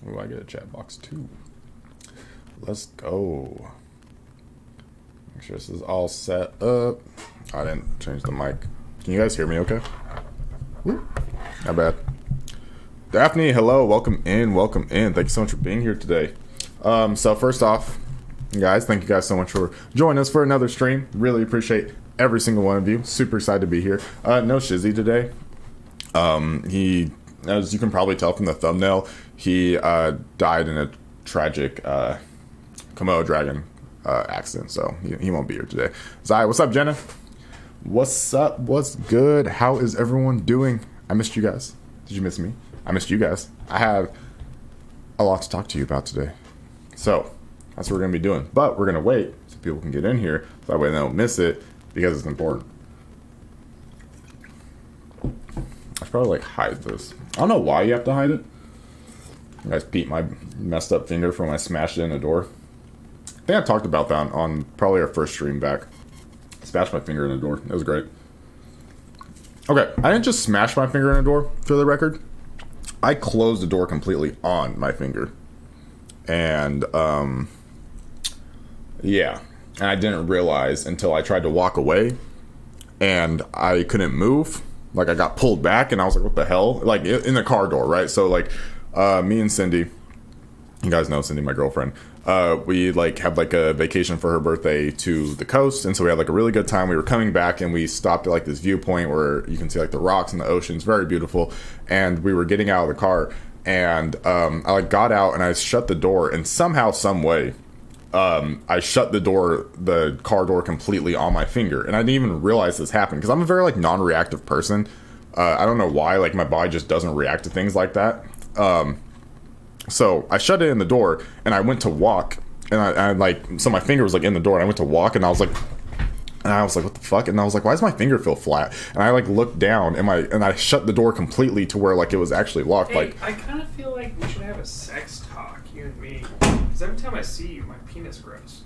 Ooh, I get a chat box too. Let's go. Make sure this is all set up. I didn't change the mic. Can you guys hear me okay? Woo. Not bad. Daphne, hello. Welcome in. Welcome in. Thank you so much for being here today. So first off, guys, thank you guys so much for joining us for another stream. Really appreciate every single one of you. Super excited to be here. No Shizzy today. He, as you can probably tell from the thumbnail, he died in a tragic Komodo dragon accident, so he won't be here today. Ziah, what's up, Jenna? What's up? What's good? How is everyone doing? I missed you guys. Did you miss me? I missed you guys. I have a lot to talk to you about today. So that's what we're going to be doing. But we're going to wait so people can get in here, so that way they don't miss it, because it's important. I should probably hide this. I don't know why you have to hide it. You guys peeped my messed up finger from when I smashed it in the door. I think I talked about that on probably our first stream back. I smashed my finger in the door. It was great. Okay, I didn't just smash my finger in the door, for the record. I closed the door completely on my finger. And, yeah. And I didn't realize until I tried to walk away. And I couldn't move. Like, I got pulled back, and I was like, what the hell? Like, in the car door, right? So, like, me and Cindy, you guys know Cindy, my girlfriend, we had a vacation for her birthday to the coast, and so we had a really good time. We were coming back, and we stopped at this viewpoint where you can see the rocks and the ocean. It's very beautiful. And we were getting out of the car, and I got out, and I shut the door, and somehow, some way, I shut the car door completely on my finger, and I didn't even realize this happened because I'm a very non-reactive person. I don't know why, my body just doesn't react to things like that. So I shut it in the door, and I went to walk, and so my finger was in the door, and I went to walk, and I was like, what the fuck? And I was like, why does my finger feel flat? And I looked down, and I shut the door completely to where it was actually locked. Hey, I kind of feel like we should have a sex talk, you and me, because every time I see you, my penis grows.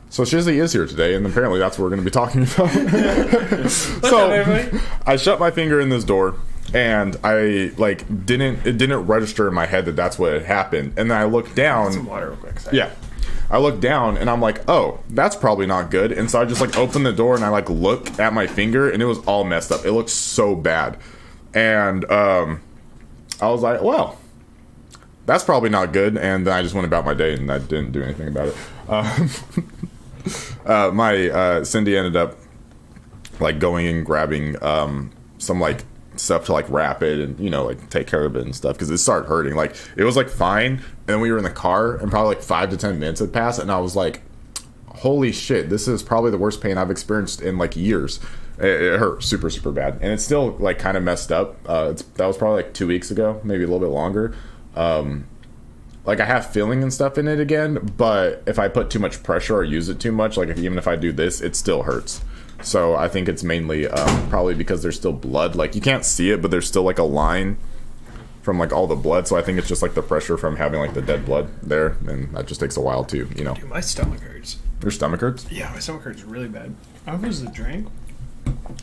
So Shizzy is here today, and apparently that's what we're going to be talking about. So I shut my finger in this door. And I didn't register in my head that that's what had happened. And then I looked down. Some water real quick. Sorry. Yeah, I looked down and I'm like, oh, that's probably not good. And so I just opened the door and I looked at my finger and it was all messed up. It looked so bad. And I was like, well, that's probably not good. And then I just went about my day and I didn't do anything about it. Cindy ended up going and grabbing some stuff to wrap it and take care of it and stuff because it started hurting. It was fine, and then we were in the car and probably 5 to 10 minutes had passed and I was like, holy shit, this is probably the worst pain I've experienced in years. It hurt super bad, and it's still kind of messed up. That was probably 2 weeks ago, maybe a little bit longer. I have feeling and stuff in it again, but if I put too much pressure or use it too much, even if I do this, it still hurts. So I think it's mainly probably because there's still blood. You can't see it, but there's still a line from all the blood. So I think it's just the pressure from having the dead blood there, and that just takes a while to Dude, my stomach hurts. Your stomach hurts? Yeah, my stomach hurts really bad. I don't know if it was the drink.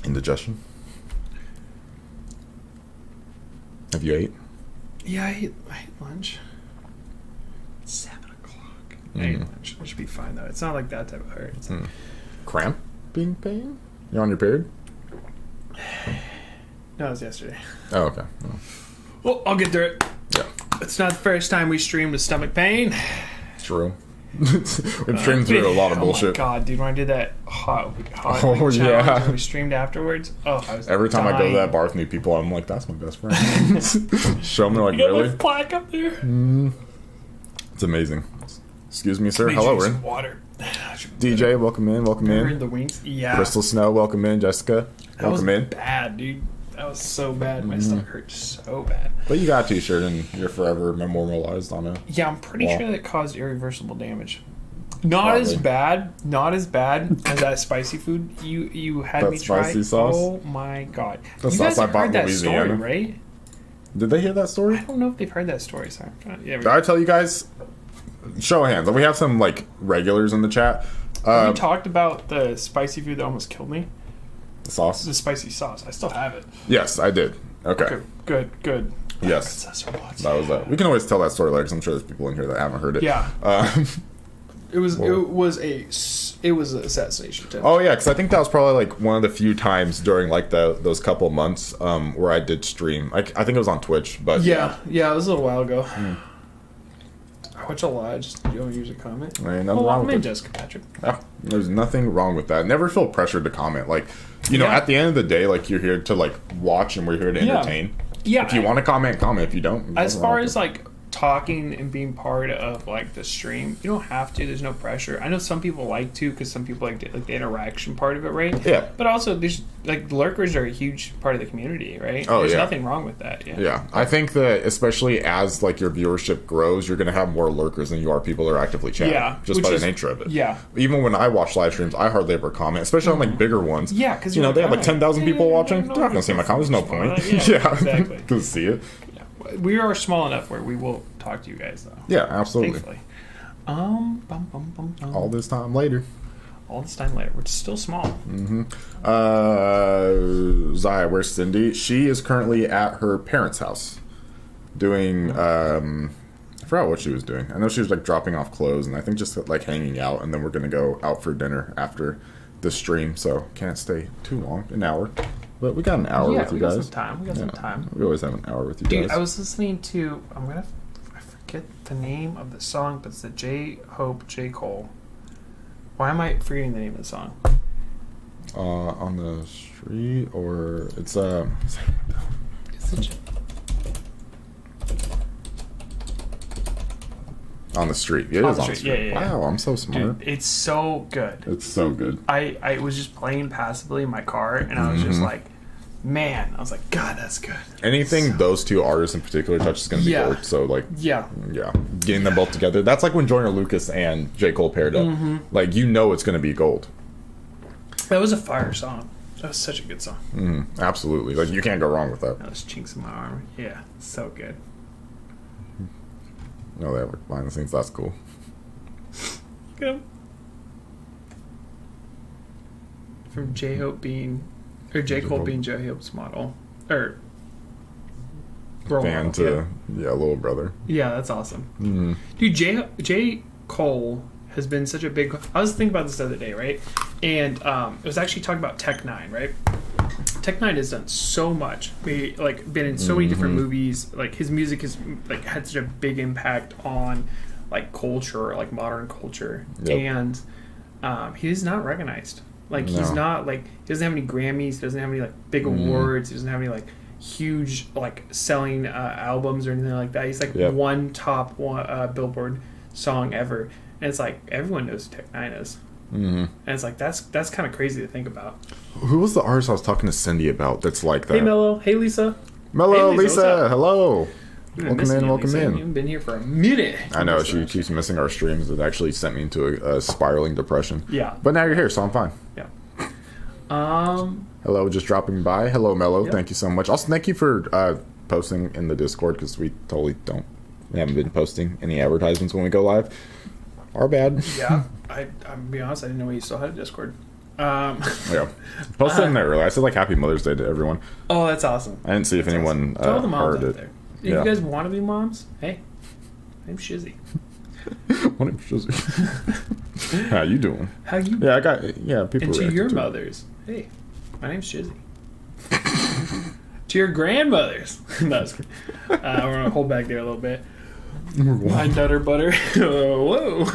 Indigestion. Have you ate? Yeah, I ate lunch. It's 7 o'clock. I ate lunch. It should be fine though. It's not that type of hurt. It's Cramp? Being pain? You're on your period? No, it was yesterday. Oh, okay. Oh. Well, I'll get through it. Yeah. It's not the first time we streamed with stomach pain. True. We've streamed through a lot of bullshit. Oh my god, dude, when I did that hot oh, yeah. when we streamed afterwards, I was every time dying. I go to that bar with new people, I'm like, that's my best friend. Show me you really? got my plaque up there? It's amazing. Excuse me, sir. Hello, Rin. Water. DJ, welcome in. Welcome in. The wings. Yeah. Crystal Snow, welcome in. Jessica, welcome in. Bad, dude. That was so bad. My stomach hurt so bad. But you got a t-shirt and you're forever memorialized on it. Yeah, I'm pretty sure that caused irreversible damage. Not as bad as that spicy food you had me try. Spicy sauce? Oh my god. The you sauce guys I have bought heard in that Louisiana. story, right? Did they hear that story? I don't know if they've heard that story. Sorry. Yeah, Did I tell you guys? Show of hands. We have some regulars in the chat. You talked about the spicy food that almost killed me. The sauce? The spicy sauce. I still have it. Yes, I did. Okay. Good. Yes. Princess Robots. That was that. We can always tell that story later because I'm sure there's people in here that haven't heard it. Yeah. It was a assassination attempt. Oh yeah, because I think that was probably like one of the few times during like those couple months where I did stream. I think it was on Twitch, but yeah, it was a little while ago. I watch a lot. I just don't usually comment. Ain't nothing wrong with it. Jessica Patrick. Yeah, there's nothing wrong with that. Never feel pressured to comment. Like, you know, at the end of the day, like you're here to like watch and we're here to entertain. Yeah. If you want to comment, comment. If you don't, as far as like talking and being part of like the stream, you don't have to. There's no pressure. I know some people like to because some people like the interaction part of it, right? Yeah. But also, there's like lurkers are a huge part of the community, right? Oh, there's yeah. nothing wrong with that. Yeah. Yeah, I think that especially as like your viewership grows, you're gonna have more lurkers than you are people that are actively chatting. Yeah, just by the nature of it. Yeah. Even when I watch live streams, I hardly ever comment, especially on like bigger ones. Yeah, because you know they have like 10,000 people watching. They're not gonna see my comments. There's no point. Yeah, exactly. To see it. Yeah. We are small enough where we will talk to you guys though. Yeah, absolutely. Thankfully. All this time later. All this time later, which is still small. Ziah, where's Cindy? She is currently at her parents' house doing I forgot what she was doing. I know she was like dropping off clothes and I think just like hanging out, and then we're gonna go out for dinner after the stream, so can't stay too long, an hour. But we got an hour with you guys. We got some time. We always have an hour with you Dude, guys. I was listening to I forget the name of the song, but it's the J Cole. Why am I forgetting the name of the song? On the street, or it's Is it on the street. It On is the on the street. street. Yeah. Wow, I'm so smart. Dude, it's so good. It's so good. I was just playing passively in my car, and I was just like, man, I was like, God, that's good. Anything those two artists in particular touch is going to be gold. So like, Yeah. getting them both together. That's like when Joyner Lucas and J. Cole paired up. Like you know it's going to be gold. That was a fire song. That was such a good song. Absolutely. Like you can't go wrong with that. Those chinks in my arm. Yeah, so good. No, they have like behind the scenes. That's cool. Look at him. From J Cole being J Hope's model or role Fan model. to little brother. Yeah, that's awesome. Dude, J Cole has been such a big. I was thinking about this the other day, right? And it was actually talking about Tech Nine, right? Tech Nine has done so much. Been in so many different movies. Like his music has like had such a big impact on like culture, like modern culture, and he is not recognized. Like he's not like he doesn't have any Grammys. He doesn't have any like big awards. He doesn't have any like huge like selling albums or anything like that. He's like one top Billboard song ever, and it's like everyone knows who Tech Nine is. And it's like that's kind of crazy to think about. Who was the artist I was talking to Cindy about that's like that? Hey Mello, hey Lisa. Mello, Hey, Lisa, hello. Welcome in. Lisa. You haven't been here for a minute. I know, she keeps missing our streams. It actually sent me into a spiraling depression. Yeah. But now you're here, so I'm fine. Yeah. Hello, just dropping by. Hello, Mello. Thank you so much. Also, thank you for posting in the Discord, because we haven't been posting any advertisements when we go live. Our bad. Yeah. I'll be honest, I didn't know you still had a Discord. Yeah. Posted in there earlier. I said like Happy Mother's Day to everyone. Oh, that's awesome. I didn't see if anyone To all the moms heard out it. there. If you guys want to be moms, hey, I'm Shizzy. What name's Shizzy? How you doing? How you? Yeah, people. And to reacted your it. mothers, hey, my name's Shizzy. To your grandmothers, no, I was kidding. We're gonna hold back there a little bit. My Nutter Butter. Whoa.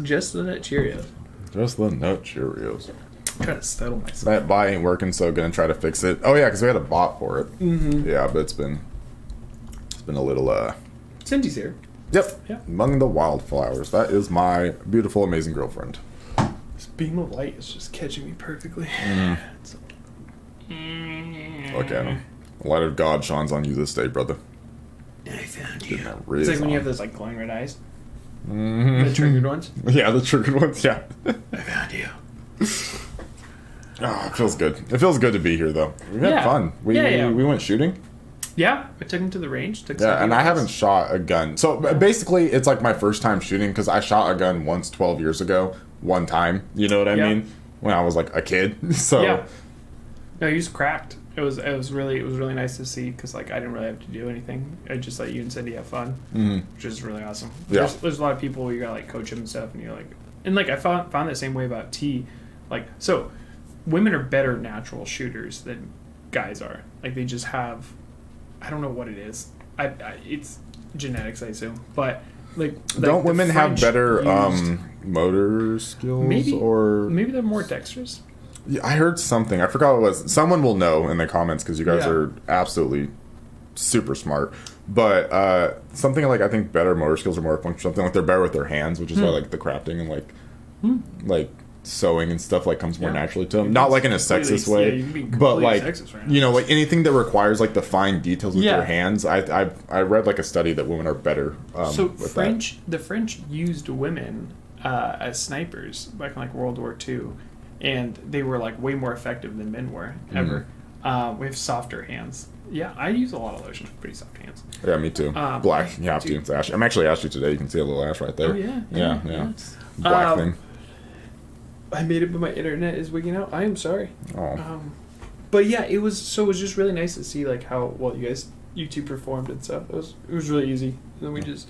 Just the Nut Cheerios. Just the Nut Cheerios. I'm trying to settle myself. That bot ain't working, so gonna try to fix it. Oh yeah, because we had a bot for it. Yeah, but it's been a little. Cindy's here. Yep. Yeah. Among the wildflowers. That is my beautiful, amazing girlfriend. This beam of light is just catching me perfectly. Look at him. The light of God shines on you this day, brother. I found Getting you. that It's riz like when you on. have those like glowing red eyes. The triggered ones. Yeah, the triggered ones. Yeah. I found you. Oh, it feels good. It feels good to be here, though. We've had Yeah. fun. We went shooting. Yeah, I took him to the range. Yeah, and I haven't shot a gun. So basically, it's like my first time shooting, because I shot a gun once 12 years ago, one time. You know what I mean? When I was like a kid. So Yeah. No, he's cracked. It was really nice to see because like I didn't really have to do anything. I just let you and Cindy have fun, which is really awesome. Yeah. There's a lot of people where you gotta like coach them and stuff, and you're like, and like I found the same way about T, like so, women are better natural shooters than guys are. Like they just have, I don't know what it is. It's genetics, I assume, but like don't women have better used, motor skills maybe they're more dexterous. Yeah, I heard something. I forgot what it was. Someone will know in the comments because you guys are absolutely super smart. But something like I think better motor skills are more functional. Something like they're better with their hands, which is why like the crafting and like sewing and stuff like comes more naturally to them. Not like in a sexist way, but like right you know like anything that requires like the fine details with their hands. I read like a study that women are better. So with the French used women as snipers back in like World War II. And they were like way more effective than men were ever. We have softer hands. Yeah, I use a lot of lotion. Pretty soft hands. Yeah, me too. Black. You have to. It's ashy. I'm actually ashy today. You can see a little ash right there. Oh yeah. Yeah. Black thing. I made it, but my internet is wigging out. I am sorry. Oh. But yeah, it was just really nice to see like how well you two performed and stuff. It was really easy. And then we just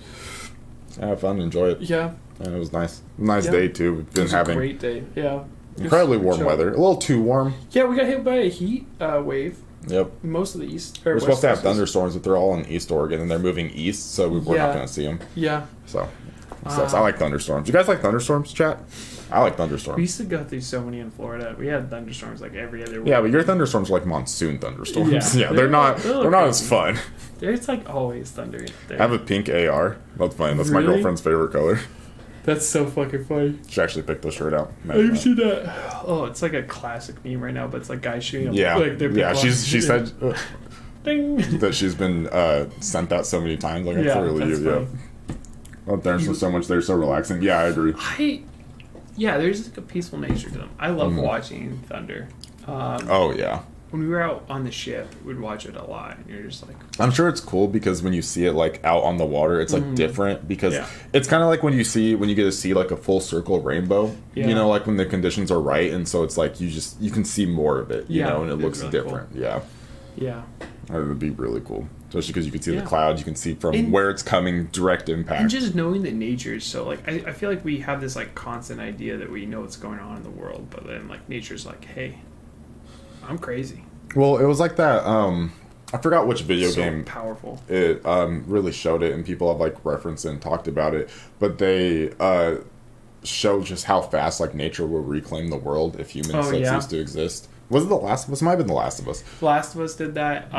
have fun, enjoy it. Yeah. And it was nice. Nice day too. We've been having a great day. Yeah. Incredibly warm weather. A little too warm. Yeah, we got hit by a heat wave. Yep. Most of the east. We're supposed to have thunderstorms, but they're all in East Oregon, and they're moving east, so we're not going to see them. Yeah. So, I like thunderstorms. You guys like thunderstorms, chat? I like thunderstorms. We used to go through so many in Florida. We had thunderstorms like every other week. Yeah, but your thunderstorms are like monsoon thunderstorms. Yeah, they're not as fun. It's like always thunder there. I have a pink AR. That's fine. That's my girlfriend's favorite color. That's so fucking funny. She actually picked the shirt out. You see that? Oh, it's like a classic meme right now, but it's like guys shooting. Yeah, like she said Ding. that she's been sent that so many times. Like, I really you. Oh, there's so much there, so relaxing. Yeah, I agree. There's like a peaceful nature to them. I love watching thunder. Oh yeah. When we were out on the ship, we'd watch it a lot, and you're just like... I'm sure it's cool because when you see it, like, out on the water, it's, like, different because it's kind of like when you get to see, like, a full circle rainbow, you know, like, when the conditions are right, and so it's, like, you can see more of it, you know, and it looks really different. Cool. Yeah. It would be really cool. Especially because you can see the clouds, you can see from where it's coming, direct impact. And just knowing that nature is so, like, I feel like we have this, like, constant idea that we know what's going on in the world, but then, like, nature's like, hey... I'm crazy. Well, it was like that. I forgot which video game. Powerful. It really showed it, and people have like referenced it and talked about it. But they showed just how fast like nature will reclaim the world if humans cease to exist. Was it The Last of Us? It might have been The Last of Us. The Last of Us did that.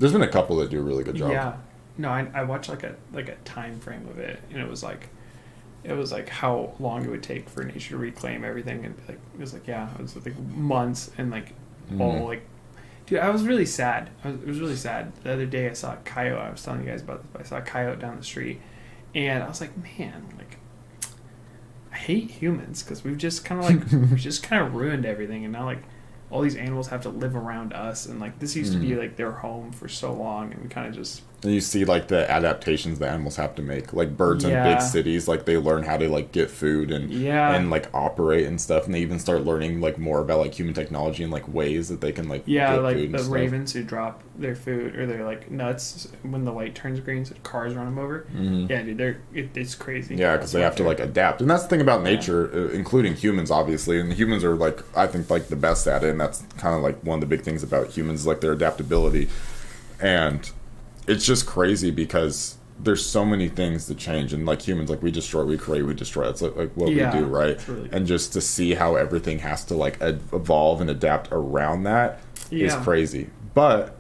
There's been a couple that do a really good job. Yeah. No, I watched like a time frame of it, and it was like how long it would take for nature to reclaim everything, and like it was like months and like. Like, dude, I was really sad. It was really sad. The other day I saw a coyote. I was telling you guys about this, but I saw a coyote down the street, and I was like, man, like, I hate humans because we've just kind of ruined everything, and now like all these animals have to live around us, and like this used to be like their home for so long, and we kind of just. And you see like the adaptations the animals have to make, like birds in big cities, like they learn how to like get food and like operate and stuff, and they even start learning like more about like human technology and like ways that they can like get like food the and ravens who drop their food or they're like nuts when the light turns green, so cars run them over. Yeah, dude, it's crazy. Yeah, because they have to like adapt, and that's the thing about nature, including humans, obviously, and humans are like I think like the best at it, and that's kind of like one of the big things about humans, like their adaptability, and. It's just crazy because there's so many things to change, and like humans, like we destroy, we create, we destroy. That's like what we do, right? Really and just to see how everything has to like evolve and adapt around that is crazy. But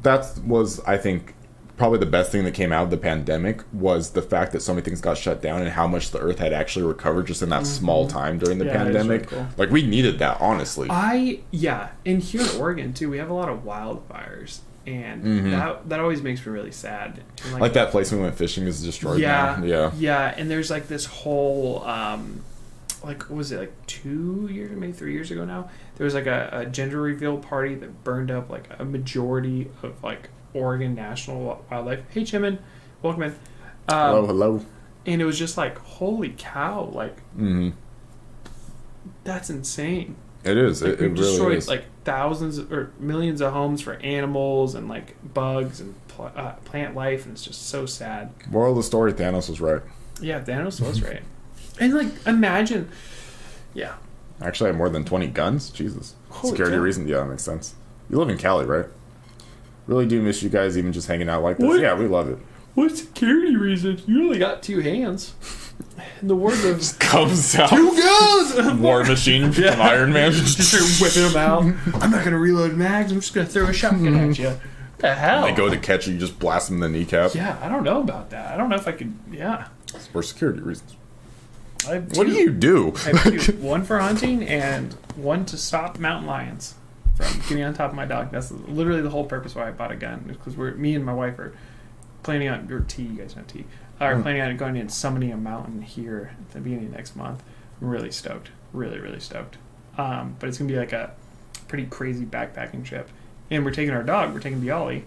that was, I think, probably the best thing that came out of the pandemic was the fact that so many things got shut down and how much the Earth had actually recovered just in that small time during the pandemic. Really cool. Like we needed that, honestly. And here in Oregon too, we have a lot of wildfires. And that always makes me really sad. And like that place we went fishing is destroyed now. Yeah, and there's like this whole, like, what was it, like 2 years, maybe 3 years ago now? There was like a gender reveal party that burned up like a majority of like Oregon National Wildlife. Hey, Chimin, welcome in. Hello. And it was just like, holy cow, like, that's insane. It is. Like, It we've really destroyed is. like thousands or millions of homes for animals and like bugs and plant life, and it's just so sad. Moral of the story: Thanos was right. Yeah, Thanos was right. And like, imagine, yeah. Actually, I have more than 20 guns. Jesus. Holy Security cow. reason. Yeah, that makes sense. You live in Cali, right? Really do miss you guys even just hanging out like this. What? Yeah, we love it. What security reason? You only got 2 hands. In the words of Comes out. 2 guns. War Machine from Iron Man. Just start whipping them out. I'm not gonna reload mags. I'm just gonna throw a shotgun at you. What the hell? They go to catch you, you just blast them in the kneecap. Yeah, I don't know about that. I don't know if I could. Yeah. It's for security reasons. I have What do you do? I have 2. 1 for hunting and 1 to stop mountain lions from getting on top of my dog. That's literally the whole purpose why I bought a gun. Because me and my wife are planning on, or T, you guys know T, are planning on going and summiting a mountain here at the beginning of next month. I'm really stoked. Really, really stoked. But it's going to be like a pretty crazy backpacking trip. And we're taking our dog, we're taking Bialy,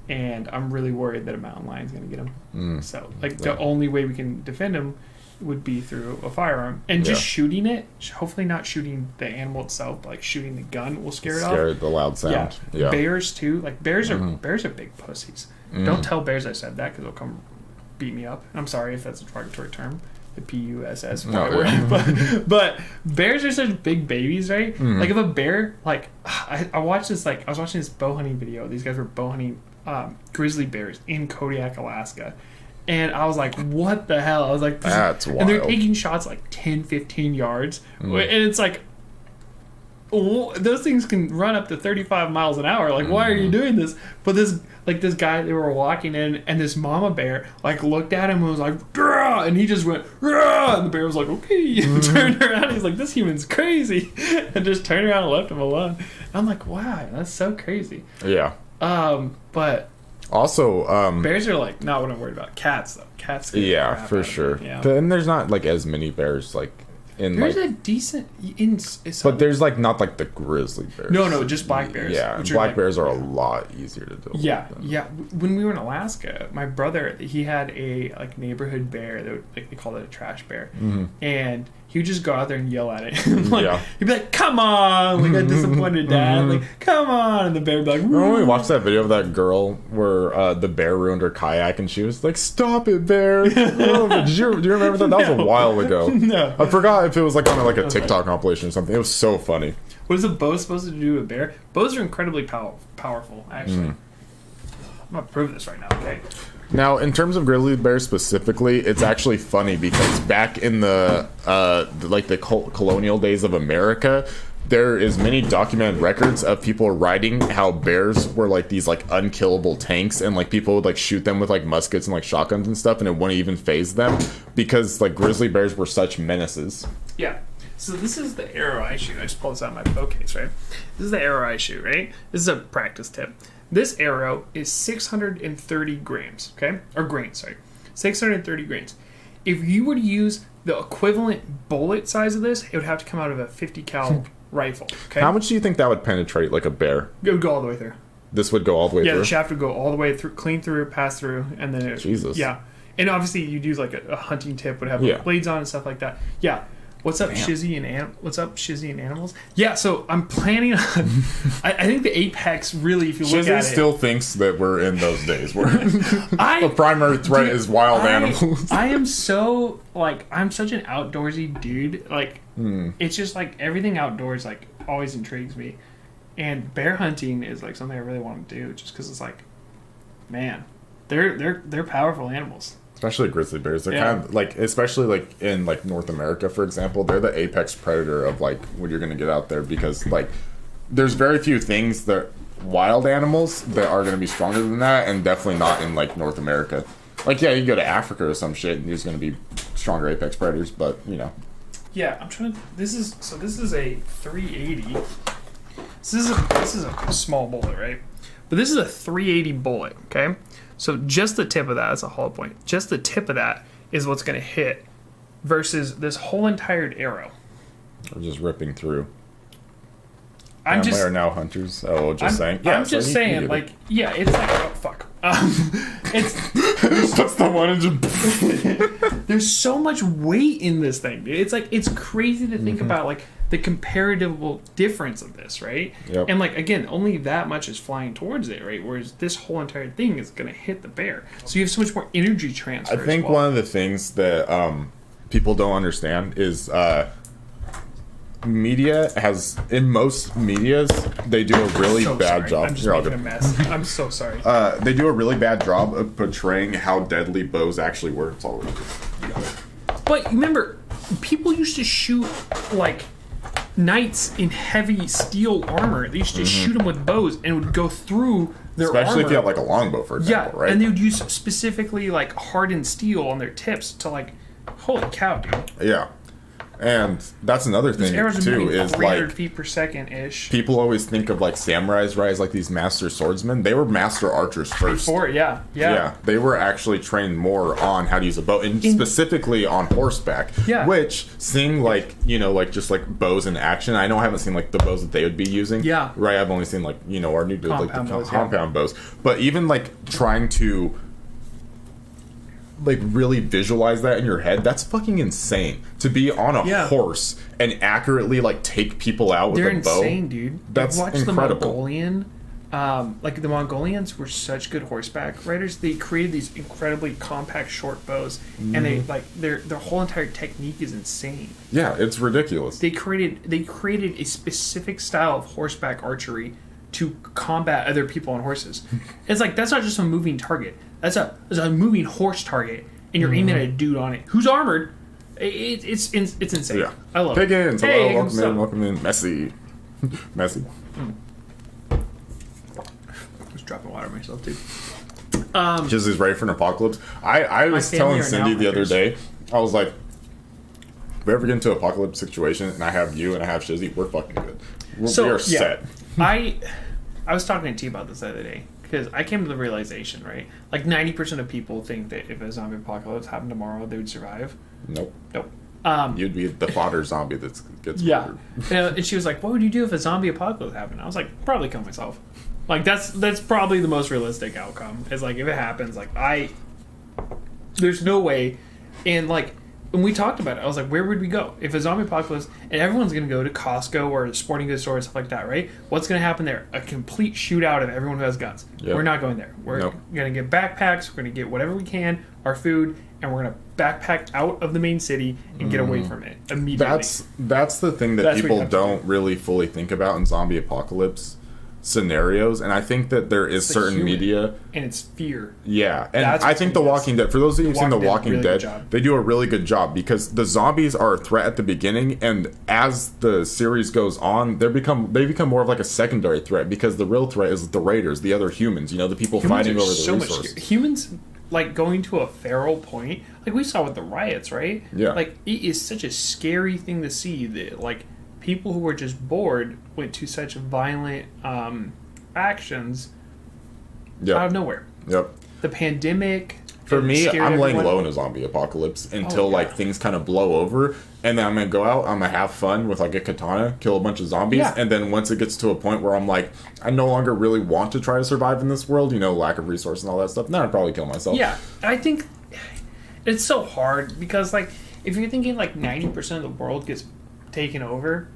and I'm really worried that a mountain lion's going to get him. So, like, the only way we can defend him would be through a firearm. And just shooting it, hopefully not shooting the animal itself, but like shooting the gun will scare it off. Scare the loud sound. Yeah. Bears, too. Like, bears are big pussies. Don't tell bears I said that because they'll come beat me up. I'm sorry if that's a derogatory term. The PUSS but bears are such big babies, right? Like if a bear, like I watched this, like I was watching this bow hunting video. These guys were bow hunting grizzly bears in Kodiak, Alaska, and I was like, what the hell? I was like, that's wild. And they're taking shots like 10, 15 yards, and it's like, those things can run up to 35 miles an hour. Like, why are you doing this? But this guy, they were walking in, and this mama bear, like, looked at him and was like, "Grah!" And he just went, "Grah!" And the bear was like, okay. And turned around. He's like, this human's crazy. And just turned around and left him alone. And I'm like, wow, that's so crazy. Yeah. But also, bears are, like, not what I'm worried about. Cats, though. Cats. Yeah, for sure. Yeah. And there's not, like, as many bears, like, in, there's like... a decent... But there's, like, not, like, the grizzly bears. No, just black bears. Yeah, black bears are a lot easier to deal with. Yeah. When we were in Alaska, my brother, he had a, like, neighborhood bear. That would, like, they called it a trash bear. And he would just go out there and yell at it. He'd be like, come on! Like a disappointed dad. Like, come on! And the bear would be like, remember when we watched that video of that girl where the bear ruined her kayak and she was like, stop it, bear! Do you remember that? That was a while ago. No. I forgot if it was like on like a TikTok compilation or something. It was so funny. What is a bow supposed to do with a bear? Bows are incredibly powerful, actually. I'm going to prove this right now, okay? Now, in terms of grizzly bears specifically, it's actually funny because back in the colonial days of America, there is many documented records of people writing how bears were like these like unkillable tanks, and like people would like shoot them with like muskets and like shotguns and stuff, and it wouldn't even phase them because like grizzly bears were such menaces. Yeah. So this is the arrow I shoot. I just pulled this out of my bow case, right? This is the arrow I shoot, right? This is a practice tip. This arrow is 630 grams, okay? Or grains, sorry. 630 grains. If you were to use the equivalent bullet size of this, it would have to come out of a 50 cal rifle, okay? How much do you think that would penetrate like a bear? It would go all the way through. This would go all the way through? Yeah, the shaft would go all the way through, clean through, pass through, and then it... Jesus. Yeah. And obviously you'd use like a hunting tip, would have like blades on and stuff like that. Yeah. What's up, Shizzy and Animals? Yeah, so I'm planning on... I think the apex really, if you look at it... Shizzy still thinks that we're in those days where the primary threat is wild animals. I am so, like, I'm such an outdoorsy dude. Like, it's just, like, everything outdoors, like, always intrigues me. And bear hunting is, like, something I really want to do just because it's, like, man, they're powerful animals. Especially grizzly bears. They're kind of like, especially like in like North America, for example, they're the apex predator of like when you're going to get out there, because like there's very few things that wild animals that are going to be stronger than that, and definitely not in like North America. Like, yeah, you go to Africa or some shit and there's going to be stronger apex predators, but you know. Yeah, I'm trying to, this is a 380. This is a small bullet, right? But this is a 380 bullet, okay? So just the tip of that, that's a hollow point. Just the tip of that is what's going to hit versus this whole entire arrow. We're just ripping through. We are now hunters. Oh, just saying. Yeah, I'm just saying, like, yeah, it's like, oh, fuck. It's... That's the one and just... There's so much weight in this thing, dude. It's like, it's crazy to think about, like, the comparative difference of this, right? Yep. And like again, only that much is flying towards it, right? Whereas this whole entire thing is going to hit the bear. So you have so much more energy transfer. I think one of the things that people don't understand is media has, in most medias, they do a really bad job. I'm just making a mess. I'm so sorry. They do a really bad job of portraying how deadly bows actually work. It's all But remember, people used to shoot like knights in heavy steel armor. They used to shoot them with bows and it would go through their Especially armor. if you have like a longbow, for example, right? And they would use specifically like hardened steel on their tips to like, holy cow, dude. Yeah. And that's another thing too, is 300 like feet per second ish. people always think of like samurais, right, as like these master swordsmen. They were master archers first. Before, yeah. They were actually trained more on how to use a bow, and specifically on horseback. Yeah. Which, seeing like, you know, like just like bows in action, I know I haven't seen like the bows that they would be using. Yeah. Right, I've only seen like, you know, our new dude, like the bows, compound bows. But even like trying to like really visualize that in your head, that's fucking insane. To be on a horse and accurately like take people out with a bow. They're insane, dude. That's incredible. The Mongolian, like the Mongolians were such good horseback riders. They created these incredibly compact short bows, and they like their whole entire technique is insane. Yeah, it's ridiculous. They created a specific style of horseback archery to combat other people on horses. It's like that's not just a moving target. That's a moving horse target, and you're aiming at a dude on it who's armored. It's insane. Yeah. I love it. Piggins, Hey, hello, welcome in. Messy. Just dropping water myself too. Just is ready for an apocalypse. I was telling Cindy the other day, I was like, if we ever get into an apocalypse situation and I have you and I have Shizzy, we're fucking good. We are set. I was talking to T about this the other day because I came to the realization, right? Like 90% of people think that if a zombie apocalypse happened tomorrow, they would survive. Nope. You'd be the fodder zombie that gets murdered. And she was like, "What would you do if a zombie apocalypse happened?" I was like, "Probably kill myself." Like that's probably the most realistic outcome. Is like if it happens, like there's no way. And like when we talked about it, I was like, where would we go if a zombie apocalypse? And everyone's gonna go to Costco or a sporting goods store and stuff like that, right? What's gonna happen there? A complete shootout of everyone who has guns. Yep. We're not going there. We're gonna get backpacks. We're gonna get whatever we can, our food, and we're gonna backpack out of the main city and get away from it immediately. That's the thing that people don't really fully think about in zombie apocalypse scenarios, and I think that there is certain media, and it's fear. Yeah, and I think The Walking Dead, for those of you who've seen The Walking Dead, they do a really good job because the zombies are a threat at the beginning, and as the series goes on, they become more of like a secondary threat because the real threat is the raiders, the other humans, you know, the people fighting over the resources. Humans like going to a feral point, like we saw with the riots, right? Yeah, like it is such a scary thing to see that like people who were just bored went to such violent actions out of nowhere. Yep. The pandemic. For me, I'm laying low in a zombie apocalypse until like things kind of blow over, and then I'm gonna go out. I'm gonna have fun with like a katana, kill a bunch of zombies, and then once it gets to a point where I'm like, I no longer really want to try to survive in this world, you know, lack of resources and all that stuff. Then I'd probably kill myself. Yeah, I think it's so hard because like if you're thinking like 90% of the world gets taken over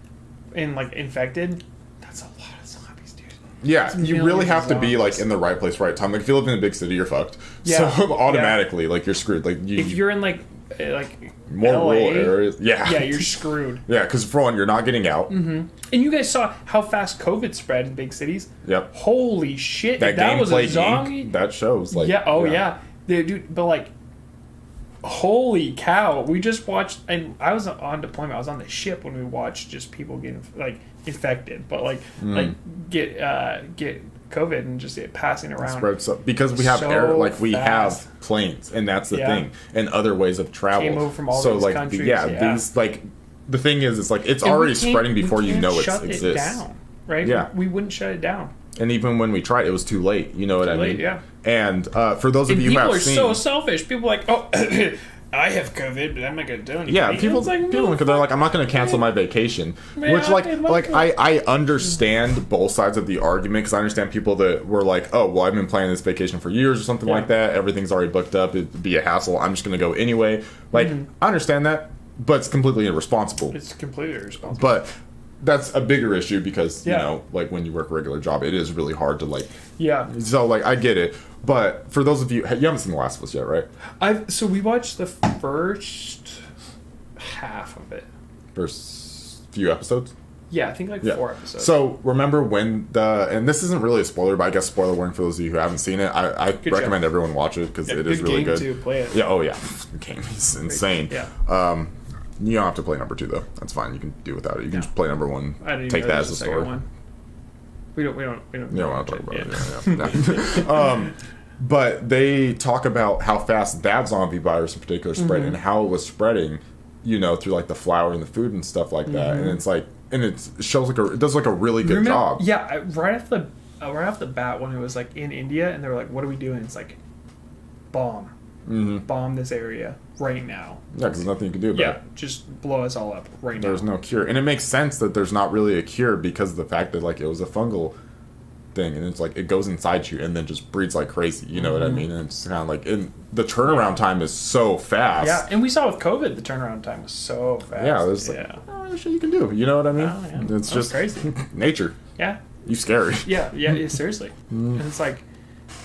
and like infected, that's a lot of zombies, dude. Yeah, you really have to be like in the right place, right time. Like if you live in a big city, you're fucked. Yeah. So automatically, like you're screwed. Like if you're in like more LA, rural areas, yeah, you're screwed. Yeah, because for one, you're not getting out. Mm-hmm. And you guys saw how fast COVID spread in big cities. Yep. Holy shit! That was a zombie. That shows like dude. But like, holy cow! We just watched, and I was on deployment. I was on the ship when we watched just people getting like infected, but like get COVID and just it passing around. Spreads up because we have air, like we have planes, and that's the thing, and other ways of travel. Came over from all these like countries. These like the thing is, it's like it's already spreading before you know it exists. It down, right? Yeah, we wouldn't shut it down. And even when we tried, it was too late. You know what I mean? Yeah. And for those of you who have seen, people are so selfish. People are like, oh, I have COVID, but I'm not going to do anything. Yeah, people they're like, I'm not going to cancel my vacation. Which I understand both sides of the argument because I understand people that were like, oh, well, I've been planning this vacation for years or something like that. Everything's already booked up. It'd be a hassle. I'm just going to go anyway. Like, I understand that. but it's completely irresponsible. It's completely irresponsible. But that's a bigger issue because, you know, like when you work a regular job, it is really hard to like... Yeah. So, like, I get it. But for those of you haven't seen The Last of Us yet, right? So we watched the first half of it. First few episodes? Yeah, I think 4 episodes. So remember when and this isn't really a spoiler, but I guess spoiler warning for those of you who haven't seen it. I recommend everyone watch it because it is really good. Too, play it. Yeah. Oh yeah. The game is insane. Yeah. You don't have to play number 2 though. That's fine. You can do without it. You can just play number 1. I didn't take know that as a story. One. We don't. You don't want to talk about it. Yeah. But they talk about how fast that zombie virus in particular spread and how it was spreading, you know, through like the flour and the food and stuff like that. And it's like, and it shows like it does like a really good job. Yeah, right off the bat when it was like in India and they were like, "What are we doing?" It's like, bomb this area right now. Yeah, because there's nothing you can do about it. Just blow us all up right now. There's no cure, and it makes sense that there's not really a cure because of the fact that like it was a fungal thing, and it's like it goes inside you and then just breeds like crazy. You know what I mean? And it's kind of like the turnaround time is so fast. Yeah, and we saw with COVID, the turnaround time was so fast. Yeah, there's like there's shit you can do. You know what I mean? Oh, yeah. It's just crazy. Nature. Yeah. You scary. Yeah, seriously. And it's like,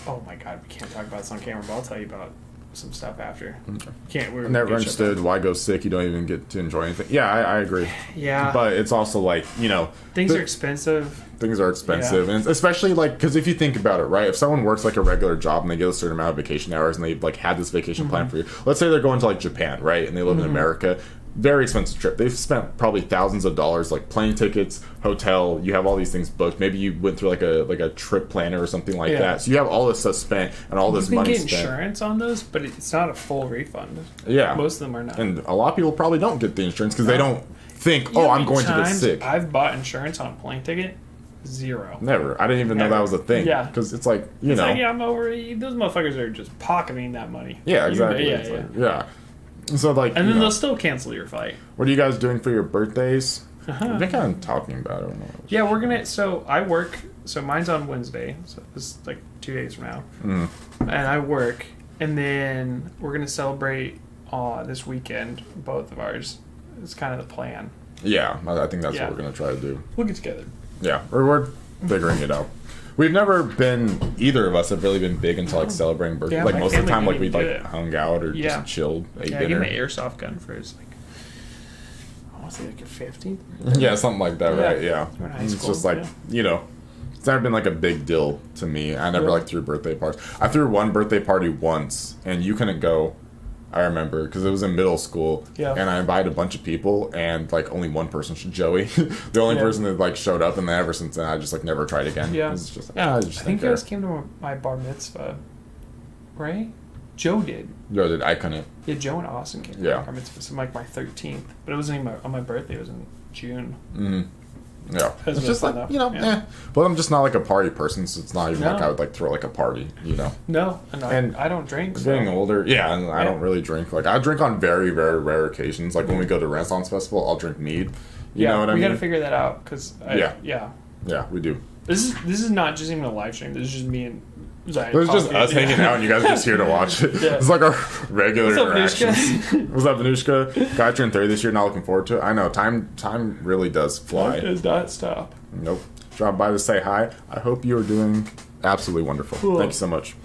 oh my god, we can't talk about this on camera, but I'll tell you about some stuff after. Okay. I never understood why go sick. You don't even get to enjoy anything. Yeah, I agree. Yeah, but it's also like, you know, things are expensive. Things are expensive, and especially like because if you think about it, right? If someone works like a regular job and they get a certain amount of vacation hours and they like had this vacation plan for you, let's say they're going to like Japan, right? And they live in America. Very expensive trip. They've spent probably thousands of dollars, like plane tickets, hotel. You have all these things booked. Maybe you went through like a trip planner or something like that. So you have all this stuff spent and all this money spent. You can get insurance on those, but it's not a full refund. Yeah, most of them are not. And a lot of people probably don't get the insurance because they don't think, I'm going to get sick. I've bought insurance on a plane ticket. 0. Never. I didn't even know that was a thing. Yeah. Because it's like, you know. Like, I'm over. Those motherfuckers are just pocketing that money. Yeah, exactly. Yeah. So, like. And then they'll still cancel your flight. What are you guys doing for your birthdays? We've been kind of talking about it. Yeah, we're going to. So, I work. So, mine's on Wednesday. So, it's like 2 days from now. And I work. And then we're going to celebrate this weekend, both of ours. It's kind of the plan. Yeah, I think that's what we're going to try to do. We'll get together. Yeah, we're figuring it out. We've never been, either of us have really been big into like celebrating birthdays. Like most of the time, like we'd like hung out or just chilled, ate dinner. I gave my airsoft gun for his like, I want to say like your 15th. Yeah, something like that, right? Yeah. We're in high school, it's just like you know, it's never been like a big deal to me. I never like threw birthday parties. I threw one birthday party once, and you couldn't go. I remember because it was in middle school, and I invited a bunch of people, and like only one person, Joey, the only person that like showed up, and then ever since then I just like never tried again. Yeah, it's just I think you guys came to my bar mitzvah, right? Joe did. Joe did. I couldn't. Yeah, Joe and Austin came to my bar mitzvah. So like my 13th, but it wasn't even on my birthday. It was in June. Yeah, it's just like though. You know, But I'm just not like a party person, so it's not even like I would like throw like a party, you know. No, and I don't drink. Getting older, and I don't really drink. Like I drink on very, very rare occasions. Like when we go to Renaissance Festival, I'll drink mead. You know what I mean? We got to figure that out because yeah, we do. This is not just even a live stream. This is just me and Ziah. It's just us hanging out, and you guys are just here to watch it. It's like our regular interactions. What's up, Venushka? Got you in 30 this year. Not looking forward to it. I know time really does fly. It does not stop. Nope. Drop by to say hi. I hope you are doing absolutely wonderful. Cool. Thank you so much.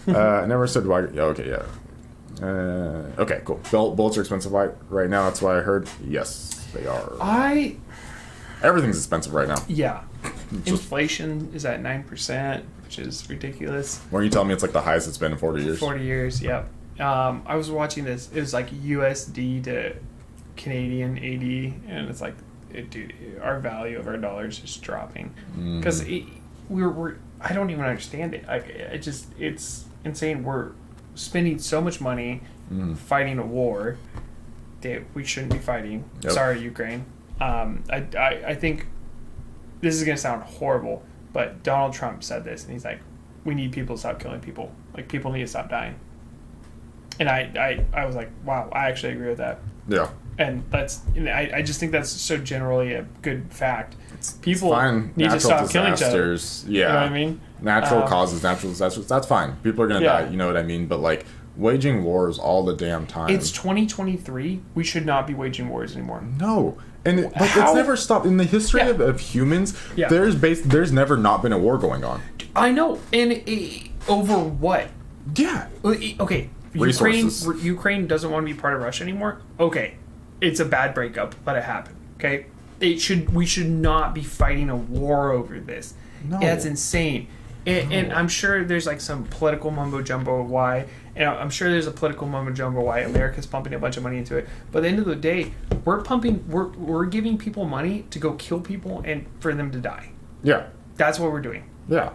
I never said why. Okay, yeah. Okay, cool. Bullets are expensive right now. That's why I heard. Yes, they are. Everything's expensive right now. Yeah. Inflation is at 9%, which is ridiculous. Weren't you telling me it's like the highest it's been in 40 years? 40 years, yep. I was watching this. It was like USD to Canadian AD, and it's like, dude, our value of our dollars is dropping because we're. I don't even understand it. It's insane. We're spending so much money fighting a war that we shouldn't be fighting. Yep. Sorry, Ukraine. I think this is going to sound horrible, but Donald Trump said this, and he's like, we need people to stop killing people. Like, people need to stop dying. And I was like, wow, I actually agree with that. Yeah. And I just think that's so generally a good fact. People need to stop killing each other. Yeah. You know what I mean? Natural causes, natural disasters, that's fine. People are going to die, you know what I mean? But, like, waging wars all the damn time. It's 2023. We should not be waging wars anymore. No. And it's never stopped in the history of humans. Yeah. There's never not been a war going on. I know, and over what? Yeah. Okay, Resources. Ukraine doesn't want to be part of Russia anymore. Okay, it's a bad breakup, let it happen. Okay, we should not be fighting a war over this. No. That's insane. And I'm sure there's like some political mumbo jumbo of why, and I'm sure there's a political mumbo jumbo why America's pumping a bunch of money into it. But at the end of the day, we're giving people money to go kill people and for them to die. Yeah. That's what we're doing. Yeah.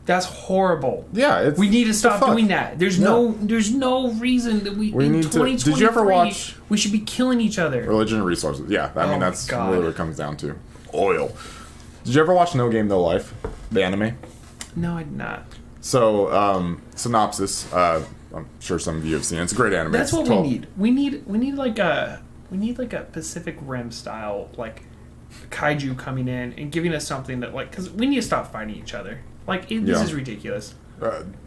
That's horrible. Yeah, we need to stop doing that. There's no reason that we in need to. 2023 Did you ever watch we should be killing each other. Religion and Resources? Yeah, I mean that's God. really what it comes down to. Oil. Did you ever watch No Game No Life, the anime? No, I did not. So, synopsis. I'm sure some of you have seen it. It's a great anime. That's It's what 12 we need. We need like a Pacific Rim style like kaiju coming in and giving us something that like because we need to stop fighting each other. Like this is ridiculous.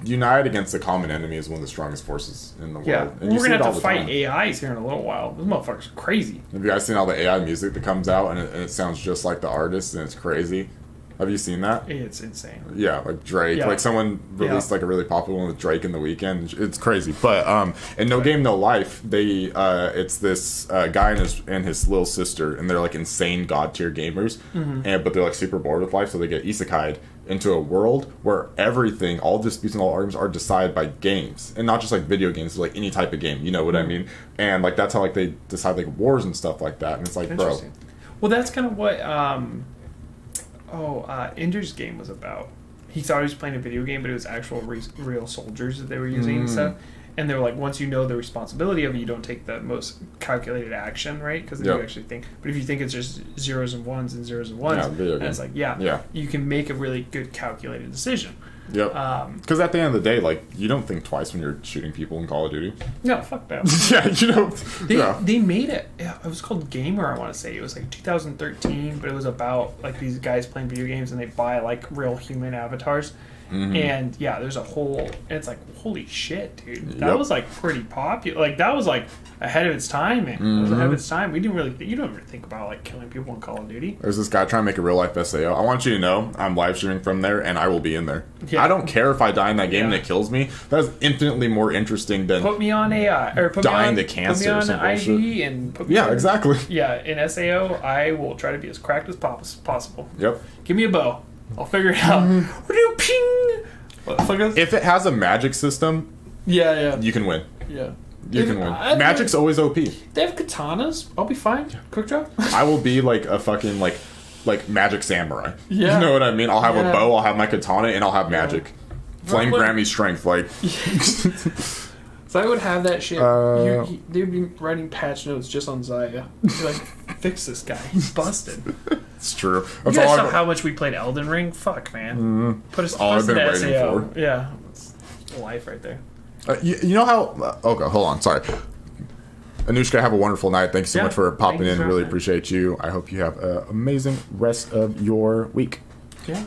Unite against the common enemy is one of the strongest forces in the world. Yeah, And we're gonna have to fight AIs here in a little while. Those motherfuckers are crazy. Have you guys seen all the AI music that comes out and it sounds just like the artist and it's crazy? Have you seen that? It's insane. Yeah, like Drake. Yeah. Like someone released like a really popular one with Drake in the weekend. It's crazy. But in No Game No Life, they it's this guy and his little sister, and they're like insane god tier gamers, but they're like super bored with life, so they get isekai'd into a world where everything, all disputes and all arguments are decided by games, and not just like video games, like any type of game. You know what I mean? And like that's how like they decide like wars and stuff like that. And it's like, bro. Well, that's kind of what Ender's Game was about. He thought he was playing a video game, but it was actual real soldiers that they were using and stuff. And they were like, once you know the responsibility of it, you don't take the most calculated action, right? Because you actually think. But if you think it's just zeros and ones, and it's like, you can make a really good calculated decision. Yep. Because at the end of the day, like, you don't think twice when you're shooting people in Call of Duty. No, fuck that. Yeah, you know. They made it. Yeah, it was called Gamer, I want to say. It was like 2013, but it was about like these guys playing video games and they buy like real human avatars. And yeah, there's a whole. And it's like, holy shit, dude. That was like pretty popular. Like that was like ahead of its time, man. It was ahead of its time. We didn't really. You don't ever think about like killing people in Call of Duty. There's this guy trying to make a real life SAO. I want you to know, I'm live streaming from there, and I will be in there. Yeah. I don't care if I die in that game and it kills me. That is infinitely more interesting than put me on AI or put dying me on, to cancer. Put me on IV and put me on, exactly. Yeah, in SAO, I will try to be as cracked as possible. Yep. Give me a bow. I'll figure it out. Ping. If it has a magic system, you can win. Yeah. You can win. Magic's always OP. They have katanas. I'll be fine. Quick draw. I will be like a fucking like magic samurai. Yeah. You know what I mean? I'll have a bow, I'll have my katana, and I'll have magic. Flame Grammy strength, like. So I would have that shit. They'd be writing patch notes just on Ziah. Like, fix this guy. He's busted. It's true. That's you guys saw how much we played Elden Ring? Fuck, man. Put us all I've been waiting SAO. for. Yeah. It's life right there. You know how... okay, hold on. Sorry. Anushka, have a wonderful night. Thank you so much for popping in. Really appreciate you. I hope you have an amazing rest of your week. Yeah.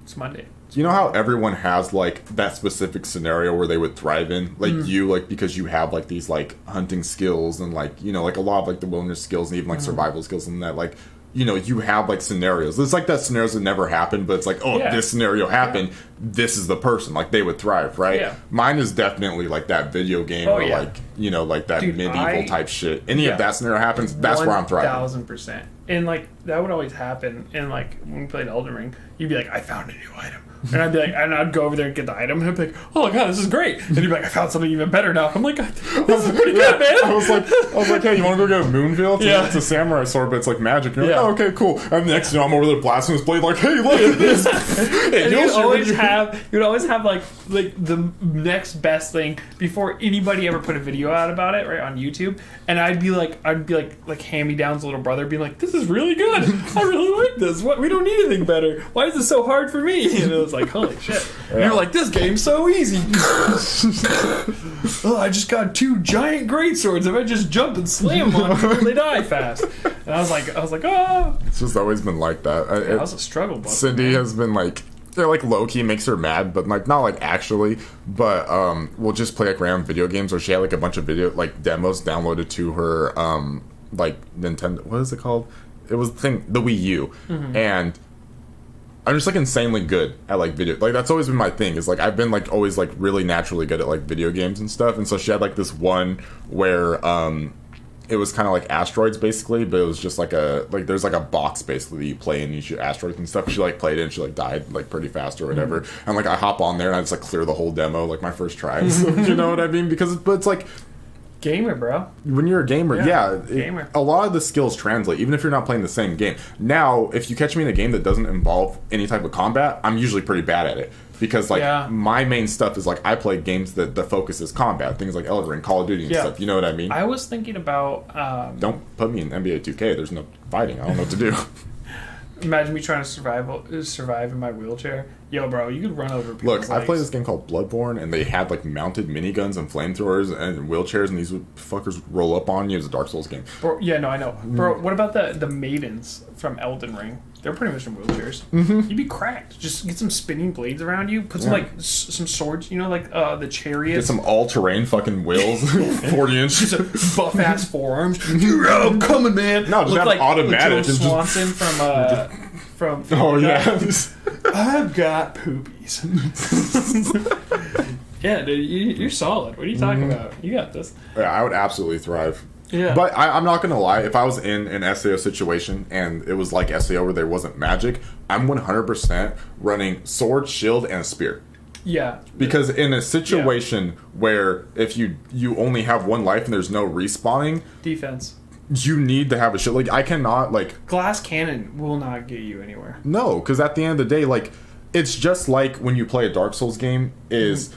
It's Monday. You know how everyone has like that specific scenario where they would thrive in, like you, like because you have like these like hunting skills and like you know like a lot of like the wilderness skills and even like survival skills and that like you know you have like scenarios. It's like that scenarios that never happened, but it's like if this scenario happened, this is the person like they would thrive, right? Yeah. Mine is definitely like that video game or like you know like that medieval type shit. Any of that scenario happens, that's where I'm thriving. 1000%. And like that would always happen. And like when we played Elden Ring, you'd be like, I found a new item. And I'd be like, and I'd go over there and get the item, and I'd be like, oh my god, this is great. And you'd be like, I found something even better now. I'm like, this is pretty good, man. I was like, hey, you want to go get a Moonveil? It's a samurai sword, but it's like magic. And you're like, oh, okay, cool. And next, I'm over there blasting this blade, like, hey, look at this. And you'd always have like the next best thing before anybody ever put a video out about it, right on YouTube. And I'd be like hand-me-down's little brother, being like, this is really good. I really like this. What? We don't need anything better. Why is this so hard for me? And it was like, holy shit. And you're like, this game's so easy. Oh, I just got 2 giant greatswords. If I just jump and slam on them, they die fast. And I was like, oh. It's just always been like that. That was a struggle. Cindy has been like they're like low key makes her mad, but like not like actually. But we'll just play like random video games, or she had like a bunch of video like demos downloaded to her like Nintendo. What is it called? It was the Wii U, and I'm just like insanely good at like video. Like that's always been my thing. Is like I've been like always like really naturally good at like video games and stuff. And so she had like this one where it was kind of like asteroids basically, but it was just like there's like a box basically that you play and you shoot asteroids and stuff. She like played it and she like died like pretty fast or whatever. And like I hop on there and I just like clear the whole demo like my first try. You know what I mean? But it's like. Gamer, bro. When you're a gamer, gamer. A lot of the skills translate, even if you're not playing the same game. Now, if you catch me in a game that doesn't involve any type of combat, I'm usually pretty bad at it. Because, like, my main stuff is, like, I play games that the focus is combat. Things like Elden Ring, Call of Duty and stuff. You know what I mean? I was thinking about... Don't put me in NBA 2K. There's no fighting. I don't know what to do. Imagine me trying to survive in my wheelchair. Yo, bro, you could run over people's Look, I played this game called Bloodborne, and they had like mounted miniguns and flamethrowers and wheelchairs, and these fuckers roll up on you. It was a Dark Souls game. Bro, yeah, no, I know. Bro, what about the maidens from Elden Ring? They're pretty much in wheelchairs. You'd be cracked. Just get some spinning blades around you. Put some like some swords. You know, like the chariots. Get some all-terrain fucking wheels, 40 inches, buff ass forearms. I'm coming, man. No, just have like automatic. Joe Swanson from oh yeah. I've got poopies. Yeah, dude, you're solid. What are you talking about? You got this. Yeah, I would absolutely thrive. Yeah. But I'm not going to lie. If I was in an SAO situation and it was like SAO where there wasn't magic, I'm 100% running sword, shield, and a spear. Yeah. Because in a situation where if you only have one life and there's no respawning... Defense. You need to have a shield. Like, I cannot, like... Glass cannon will not get you anywhere. No, because at the end of the day, like, it's just like when you play a Dark Souls game is...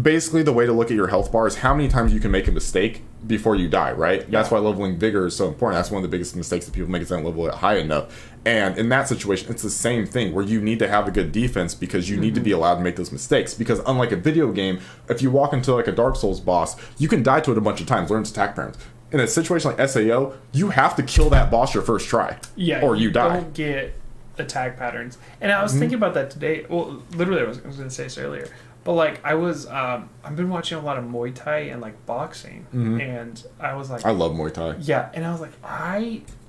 Basically, the way to look at your health bar is how many times you can make a mistake before you die, right? Yeah. That's why leveling vigor is so important. That's one of the biggest mistakes that people make is they don't level it high enough. And in that situation, it's the same thing where you need to have a good defense because you need to be allowed to make those mistakes. Because unlike a video game, if you walk into like a Dark Souls boss, you can die to it a bunch of times, learn its attack patterns. In a situation like SAO, you have to kill that boss your first try. Yeah, or you die. Don't get attack patterns. And I was thinking about that today. Well, literally, I was going to say this earlier. But like I was, I've been watching a lot of Muay Thai and like boxing, and I was like, I love Muay Thai. Yeah, and I was like,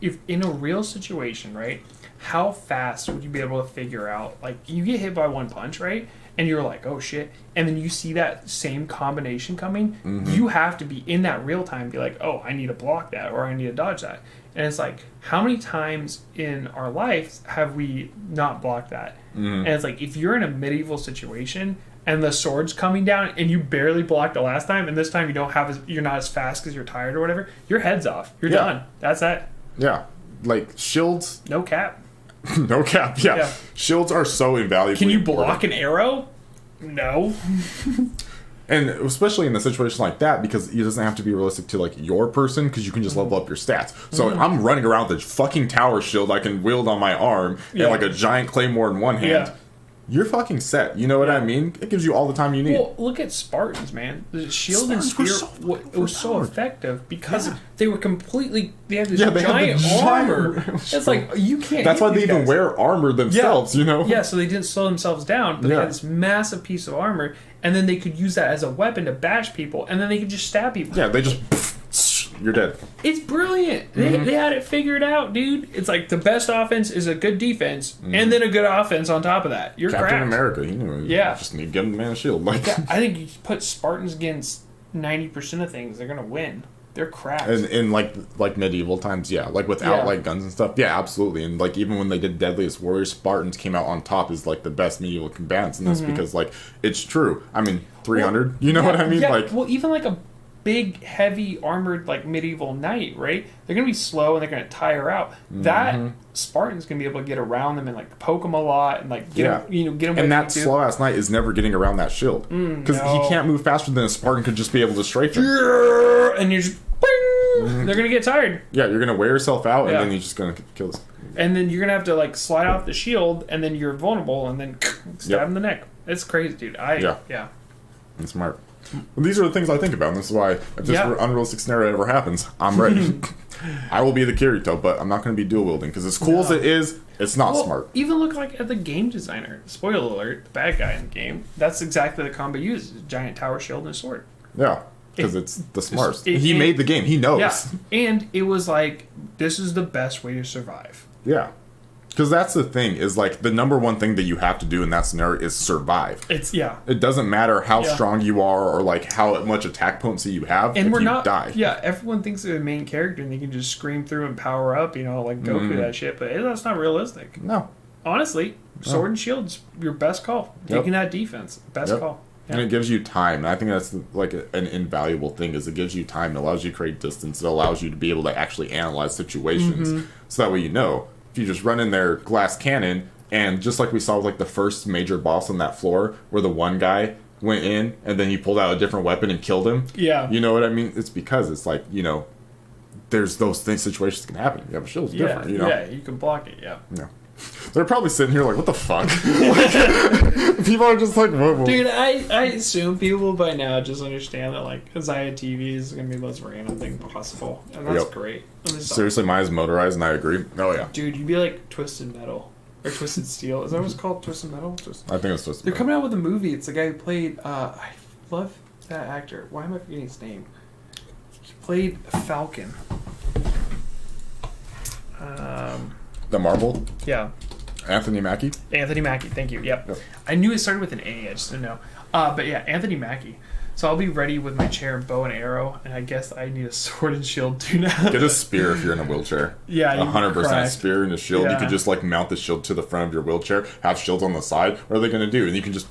if in a real situation, right, how fast would you be able to figure out? Like you get hit by one punch, right, and you're like, oh shit, and then you see that same combination coming, you have to be in that real time, be like, oh, I need to block that or I need to dodge that, and it's like, how many times in our lives have we not blocked that? And it's like, if you're in a medieval situation. And the sword's coming down, and you barely blocked the last time, and this time you're not as fast because you're tired or whatever. Your head's off. You're done. That's that. Yeah, like shields. No cap. No cap. Yeah. Shields are so invaluable. Can you block an arrow? No. And especially in a situation like that, because it doesn't have to be realistic to like your person, because you can just level up your stats. So I'm running around with a fucking tower shield I can wield on my arm, and like a giant claymore in one hand. Yeah. You're fucking set. You know what I mean? It gives you all the time you need. Well, look at Spartans, man. The shield and spear was so effective because they were completely... They had this giant armor. It's like, you can't... That's why they even wear armor themselves, you know? Yeah, so they didn't slow themselves down, but they had this massive piece of armor, and then they could use that as a weapon to bash people, and then they could just stab people. Yeah, they just... You're dead. It's brilliant. They had it figured out, dude. It's like the best offense is a good defense, and then a good offense on top of that. You're Captain cracked. America, you know. Yeah, just need to give them a man a shield. Like, I think you put Spartans against 90% of things, they're gonna win. They're cracked. And in like medieval times, like without like guns and stuff, absolutely. And like even when they did Deadliest Warrior, Spartans came out on top as like the best medieval combatants, and that's because like it's true. I mean, 300. Well, you know what I mean? Yeah. Like, well, even like a big, heavy, armored, like, medieval knight, right? They're going to be slow and they're going to tire out. That Spartan's going to be able to get around them and, like, poke them a lot and, like, get them. And that slow-ass knight is never getting around that shield. Because he can't move faster than a Spartan could just be able to strafe him. And you're just... They're going to get tired. Yeah, you're going to wear yourself out and then you're just going to kill this. And then you're going to have to, like, slide off the shield and then you're vulnerable and then stab him in the neck. It's crazy, dude. Yeah. And smart. Well, these are the things I think about, and this is why if this unrealistic scenario ever happens, I'm ready. I will be the Kirito, but I'm not going to be dual wielding because as cool as it is, it's not smart. Even look like at the game designer. Spoiler alert: the bad guy in the game. That's exactly the combo he uses: a giant tower shield and a sword. Yeah, because it's the smartest. He made the game. He knows. Yeah, and it was like this is the best way to survive. Yeah. Because that's the thing, is like the number one thing that you have to do in that scenario is survive. It doesn't matter how strong you are or like how much attack potency you have, and if we're you not, die. Yeah, everyone thinks they're the main character and they can just scream through and power up, like Goku that shit, but that's not realistic. No. Honestly, sword and shield's your best call. Taking that defense, best call. Yeah. And it gives you time. And I think that's like an invaluable thing, is it gives you time. It allows you to create distance. It allows you to be able to actually analyze situations. So that way you know. If you just run in there glass cannon, and just like we saw with like the first major boss on that floor, where the one guy went in and then he pulled out a different weapon and killed him. Yeah. You know what I mean? It's because it's like, there's those situations that can happen. You have a shield, it's different, Yeah, you can block it, yeah. They're probably sitting here like, what the fuck? Like, people are just like, whoa. Dude, I assume people by now just understand that like Ziah TV is going to be the most random thing possible. And that's great. Seriously, mine is motorized and I agree. Oh yeah. Dude, you'd be like Twisted Metal. Or Twisted Steel. Is that what it's called? Twisted Metal? I think it's Twisted They're coming out with a movie. It's the guy who played, I love that actor. Why am I forgetting his name? He played Falcon. The Marvel? Yeah. Anthony Mackie? Anthony Mackie, thank you. Yep. I knew it started with an A, I just didn't know. But yeah, Anthony Mackie. So I'll be ready with my chair and bow and arrow, and I guess I need a sword and shield too now. Get a spear if you're in a wheelchair. Yeah, 100% spear and a shield. Yeah. You could just like mount the shield to the front of your wheelchair, have shields on the side. What are they going to do? And you can just,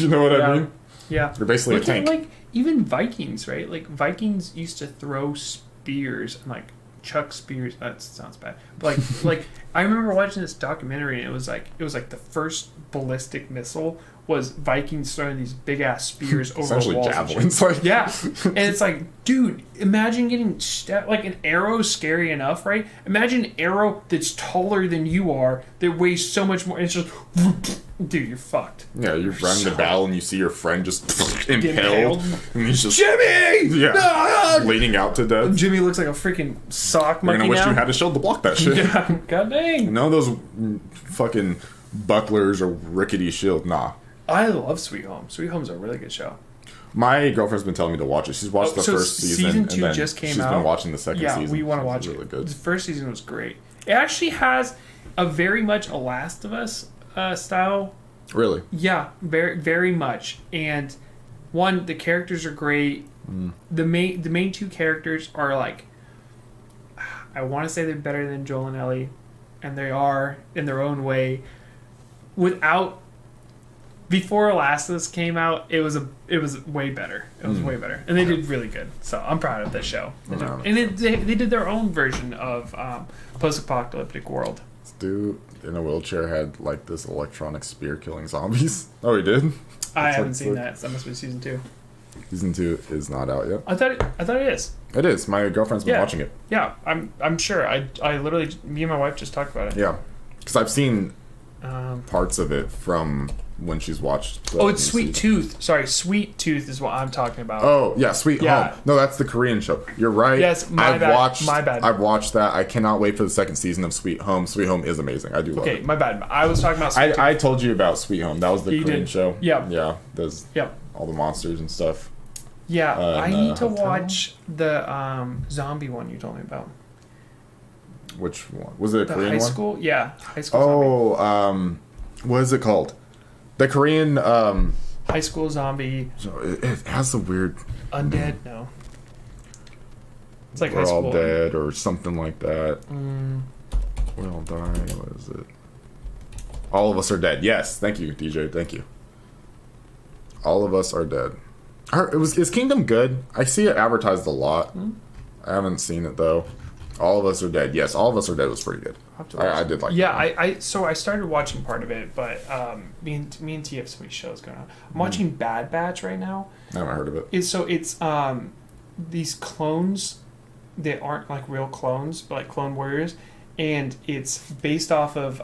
you know what I mean? Yeah. You're basically a tank. Like even Vikings, right? Like Vikings used to throw spears and like chuck spears. That sounds bad. But like I remember watching this documentary, and it was like the first ballistic missile was Vikings throwing these big ass spears over essentially walls. Javelins. Like. Yeah, and it's like, dude, imagine getting like an arrow. Scary enough, right? Imagine an arrow that's taller than you are, that weighs so much more. And it's just, dude, you're fucked. Yeah, you're running the battle and you see your friend just impaled, and he's just Jimmy, bleeding out to death. Jimmy looks like a freaking sock monkey. You're gonna wish you had a shield to block that shit. Yeah, god dang. None of those fucking bucklers or rickety shield. Nah. I love Sweet Home. Sweet Home's a really good show. My girlfriend's been telling me to watch it. She's watched the first season. Season 2 and then just came out. She's been watching the second season. Yeah, we want to watch it. Really good. The first season was great. It actually has a very much a Last of Us style. Really? Yeah, very very much. And one, the characters are great. The main two characters are like, I want to say they're better than Joel and Ellie, and they are in their own way. Before Last of Us came out, it was way better. It was way better, and they did really good. So I'm proud of this show. And they did their own version of post-apocalyptic world. This dude in a wheelchair had like this electronic spear killing zombies. Oh, he did. I haven't seen that. That must be season 2. Season 2 is not out yet. I thought it is. It is. My girlfriend's been watching it. Yeah, I'm sure. I literally, me and my wife just talked about it. Yeah, because I've seen parts of it from when she's watched. It's Sweet Tooth. Sorry, Sweet Tooth is what I'm talking about. Oh yeah, Sweet Home. No, that's the Korean show. You're right. Yes, my bad. I've watched that. I cannot wait for the second season of Sweet Home. Sweet Home is amazing. I do love it. Okay, my bad. I was talking about Sweet Tooth. I told you about Sweet Home. That was the Korean show. Yeah. There's all the monsters and stuff. Yeah, I need to watch the zombie one you told me about. Which one? Was it a Korean one? High school? Yeah, high school zombie. What is it called? The Korean... high school zombie. So it has a weird... Undead? No. It's like We're high school. all dead or something like that. We all die. What is it? All of us are dead. Yes. Thank you, DJ. Thank you. All of us are dead. Is Kingdom good? I see it advertised a lot. I haven't seen it though. All of Us Are Dead. Yes, All of Us Are Dead was pretty good. I did like. Yeah, so I started watching part of it, but me and T have so many shows going on. I'm watching Bad Batch right now. I haven't heard of it. It's these clones that aren't like real clones, but like clone warriors, and it's based off of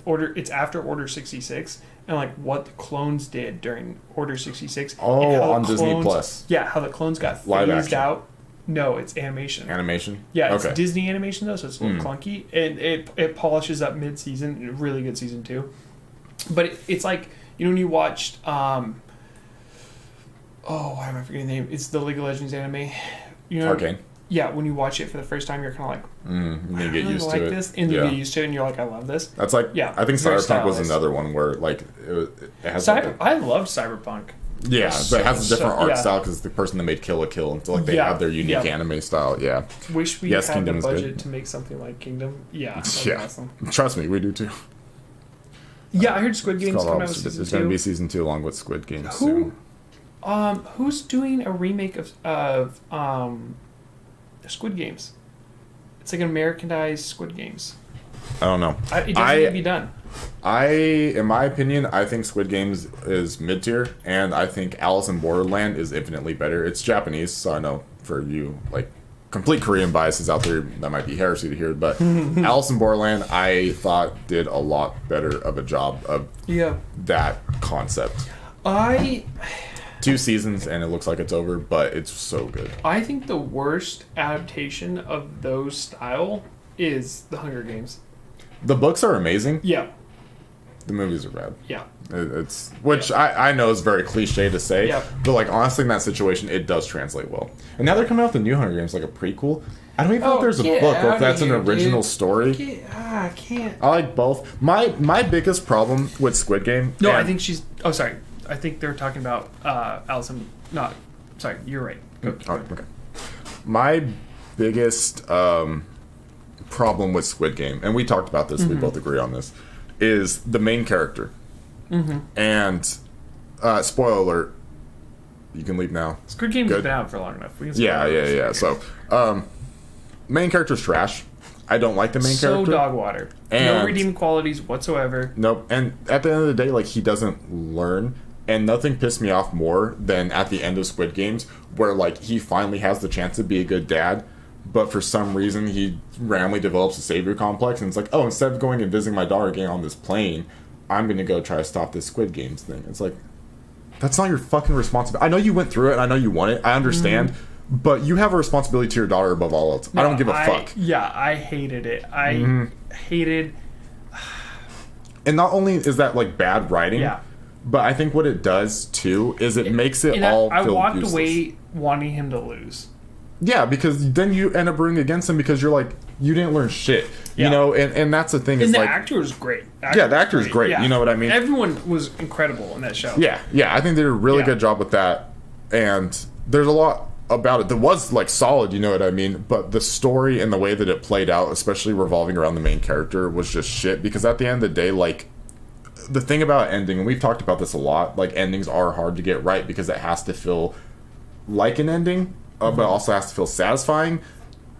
Order. It's after Order 66, and like what the clones did during Order 66. Oh, and how the on Disney clones- Plus. Yeah, how the clones got Live phased action. out. No, it's animation. Animation? Yeah, it's Okay. Disney animation though, so it's a little clunky. And it polishes up mid-season. Really good season 2. But it's like, you know, when you watched why am I forgetting the name? It's the League of Legends anime. You know, Arcane. yeah, when you watch it for the first time, you're kind of like, You I need to get really used like to it. this, and you get used to it, and you're like, I love this. That's like, Yeah, I think very Cyberpunk was stylized. another one where, like, it has like I loved Cyberpunk. yeah, but it has a different art yeah. style because the person that made Kill la Kill, so like they Yeah, have their unique yeah. anime style. Yeah, Wish we Yes, had Kingdom the is budget good. to make something like Kingdom. Yeah, that'd be yeah. awesome. Trust me, we do too. Yeah, I heard Squid Game's It's coming out with It's season going to 2. be season 2 along with Squid Game Who- soon. Who's doing a remake of Squid Games? It's like an Americanized Squid Games. I don't know. It doesn't need to be done. In my opinion, I think Squid Games is mid tier, and I think Alice in Borderland is infinitely better. It's Japanese, so I know for you, like, complete Korean biases out there, that might be heresy to hear, but Alice in Borderland, I thought did a lot better of a job of Yeah. that concept. 2 seasons, and it looks like it's over, but it's so good. I think the worst adaptation of those style is The Hunger Games. The books are amazing. Yeah. The movies are bad. Yeah. It's which I know is very cliche to say, Yeah. but like honestly, in that situation, it does translate well. And now they're coming out with the new Hunger Games, like a prequel. I don't even know if there's a get book or outta if that's here, an original dude. story. I can't. I like both. My biggest problem with Squid Game. No, and- I think she's. Oh, sorry. I think they're talking about Allison. Not. Sorry, you're right. Go. Oh, okay. My biggest problem with Squid Game, and we talked about this, we both agree on this, is the main character. And spoiler alert, you can leave now. Squid Game's Good. been out for long enough. We can Yeah. So, main character's trash. I don't like the main so character. dog water. No And- redeeming qualities whatsoever. Nope. And at the end of the day, like, he doesn't learn. And nothing pissed me off more than at the end of Squid Games, where, like, he finally has the chance to be a good dad, but for some reason he randomly develops a savior complex, and it's like, oh, instead of going and visiting my daughter getting on this plane, I'm going to go try to stop this Squid Games thing. It's like, that's not your fucking responsibility. I know you went through it, and I know you want it. I understand. But you have a responsibility to your daughter above all else. I don't give a fuck. Yeah, I hated it. I hated. And not only is that, like, bad writing, Yeah. but I think what it does, too, is it makes it And all I feel walked useless. away wanting him to lose. Yeah, because then you end up rooting against him because you're like, you didn't learn shit. Yeah. You know, and that's the thing is And the like, actor was great. Yeah, the actor is great. You know what I mean? Everyone was incredible in that show. yeah, I think they did a really Yeah. good job with that. And there's a lot about it that was like solid, you know what I mean? But the story and the way that it played out, especially revolving around the main character, was just shit. Because at the end of the day, like, the thing about ending, and we've talked about this a lot, like, endings are hard to get right because it has to feel like an ending, but also has to feel satisfying.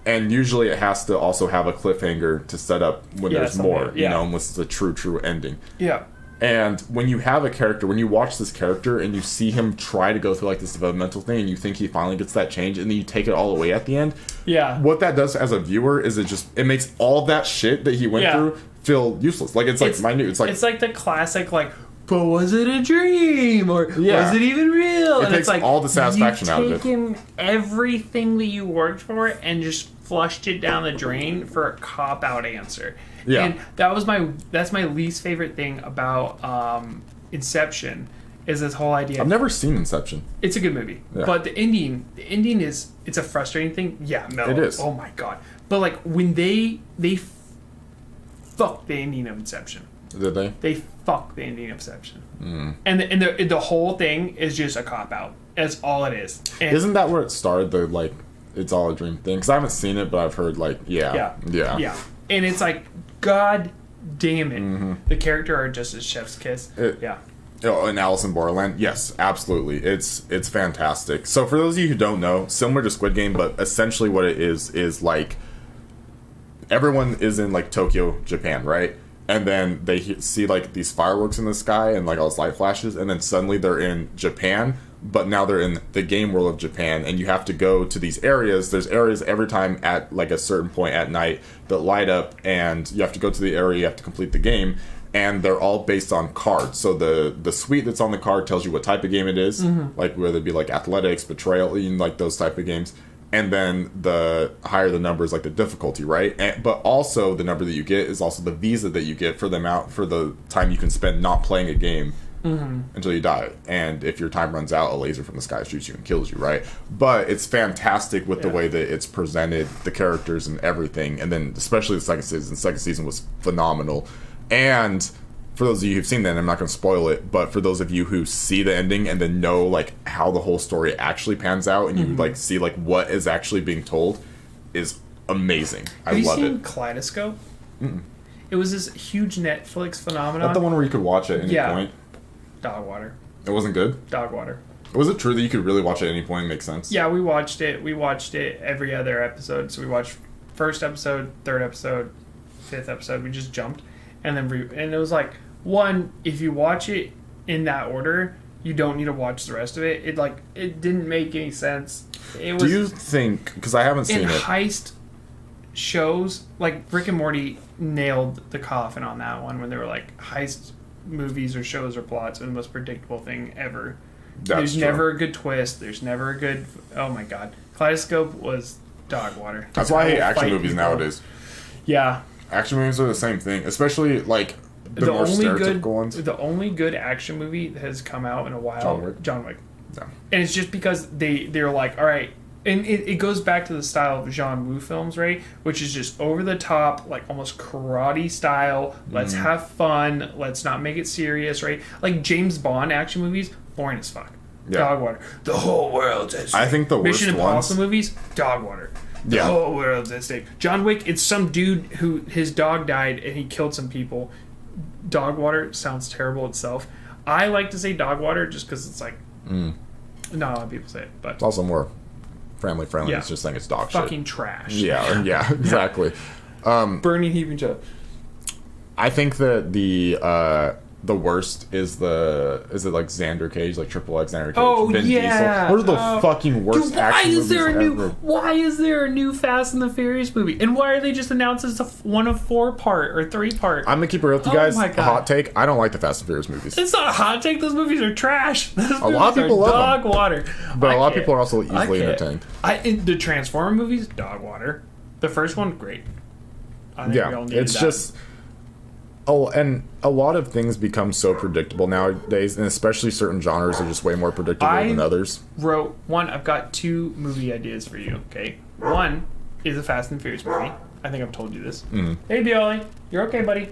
And usually it has to also have a cliffhanger to set up when Yeah, there's something, more, you yeah. know, unless it's a true ending. Yeah. And when you have a character, when you watch this character and you see him try to go through like this developmental thing and you think he finally gets that change and then you take it all away at the end, Yeah. what that does as a viewer is it makes all that shit that he went Yeah. through feel useless. Like, it's like minute. It's like the classic, like, but was it a dream? Or Yeah. was it even real? It And takes it's like all the satisfaction you've out of it. taken everything that you worked for and just flushed it down the drain for a cop-out answer. Yeah. And that's my least favorite thing about Inception is this whole idea. I've never seen Inception. It's a good movie, Yeah. but the ending is it's a frustrating thing. Yeah, no, It is. Oh my god! But like when they fuck the ending of Inception, Did they? they fuck the ending of Inception, Mm. and the whole thing is just a cop out. That's all it is. And Isn't that where it started? The like, it's all a dream thing. Because I haven't seen it, but I've heard like, yeah. yeah, and it's like, god damn it, Mm-hmm. the character are just a chef's kiss. Yeah. Oh, and Alice in Borderland, yes, absolutely. It's fantastic. So for those of you who don't know, similar to Squid Game, but essentially what it is like everyone is in like Tokyo, Japan, right? And then they see like these fireworks in the sky and like all these light flashes, and then suddenly they're in Japan, but now they're in the game world of Japan, and you have to go to these areas. There's areas every time at like a certain point at night that light up, and you have to go to the area, you have to complete the game. and they're all based on cards. So the suite that's on the card tells you what type of game it is, like whether it be like athletics, betrayal, like those type of games. And then the higher the number is like the difficulty, right? But also the number that you get is also the visa that you get for the time you can spend not playing a game until you die. And if your time runs out, a laser from the sky shoots you and kills you, right? But it's fantastic with the way that it's presented, the characters and everything. And then especially the second season. The second season was phenomenal. And for those of you who've seen that, I'm not going to spoil it, but for those of you who see the ending and then know like how the whole story actually pans out, and you like see like what is actually being told, is amazing. I love it. Have you seen Kaleidoscope? It was this huge Netflix phenomenon. Not the one where you could watch it at any point. Dog water. It wasn't good? Dog water. Was it true that you could really watch it at any point and make sense? Yeah, we watched it. We watched it every other episode. So we watched first episode, third episode, fifth episode. We just jumped. And then and it was like, one, if you watch it in that order, you don't need to watch the rest of it. It didn't make any sense. It was, do you think, because I haven't seen in it. heist shows, like Rick and Morty nailed the coffin on that one when they were like, heist movies or shows or plots are the most predictable thing ever. There's never a good twist. There's never a good, oh my god. Kaleidoscope was dog water. That's why I hate action movies nowadays. Yeah. Action movies are the same thing, especially like the more stereotypical ones. The only good action movie that has come out in a while, John Wick. Yeah. And it's just because they're like, all right, and it goes back to the style of Jean Woo films, right? Which is just over the top, like almost karate style. Let's have fun. Let's not make it serious, right? Like James Bond action movies, boring as fuck. Yeah. Dog water. The whole world's at stake. I think the worst Mission Impossible ones... movies, dog water. The whole world's at stake. John Wick, it's some dude who his dog died and he killed some people. Dog water sounds terrible itself. I like to say dog water just because it's like not a lot of people say it, but it's also more family friendly. It's just saying it's dog fucking shit. trash. Yeah, exactly. Burning heaping shit. I think that the worst is it like Xander Cage, like Triple X Xander Cage? Oh, Vin yeah. Diesel. Those are the fucking worst Dude, action movies ever. Why is there a new Fast and the Furious movie? And why are they just announced as one of 4-part or 3-part? I'm gonna keep it real with you guys. My A God. hot take: I don't like the Fast and Furious movies. It's not a hot take. Those movies are trash. A lot of people love dog them. water. But a lot of people are also easily entertained. The Transformer movies, dog water. The first one, great. I think we all needed it's that. just... Oh, and a lot of things become so predictable nowadays, and especially certain genres are just way more predictable than others. I've got 2 movie ideas for you, okay? One is a Fast and Furious movie. I think I've told you this. Hey, Billy. You're okay, buddy.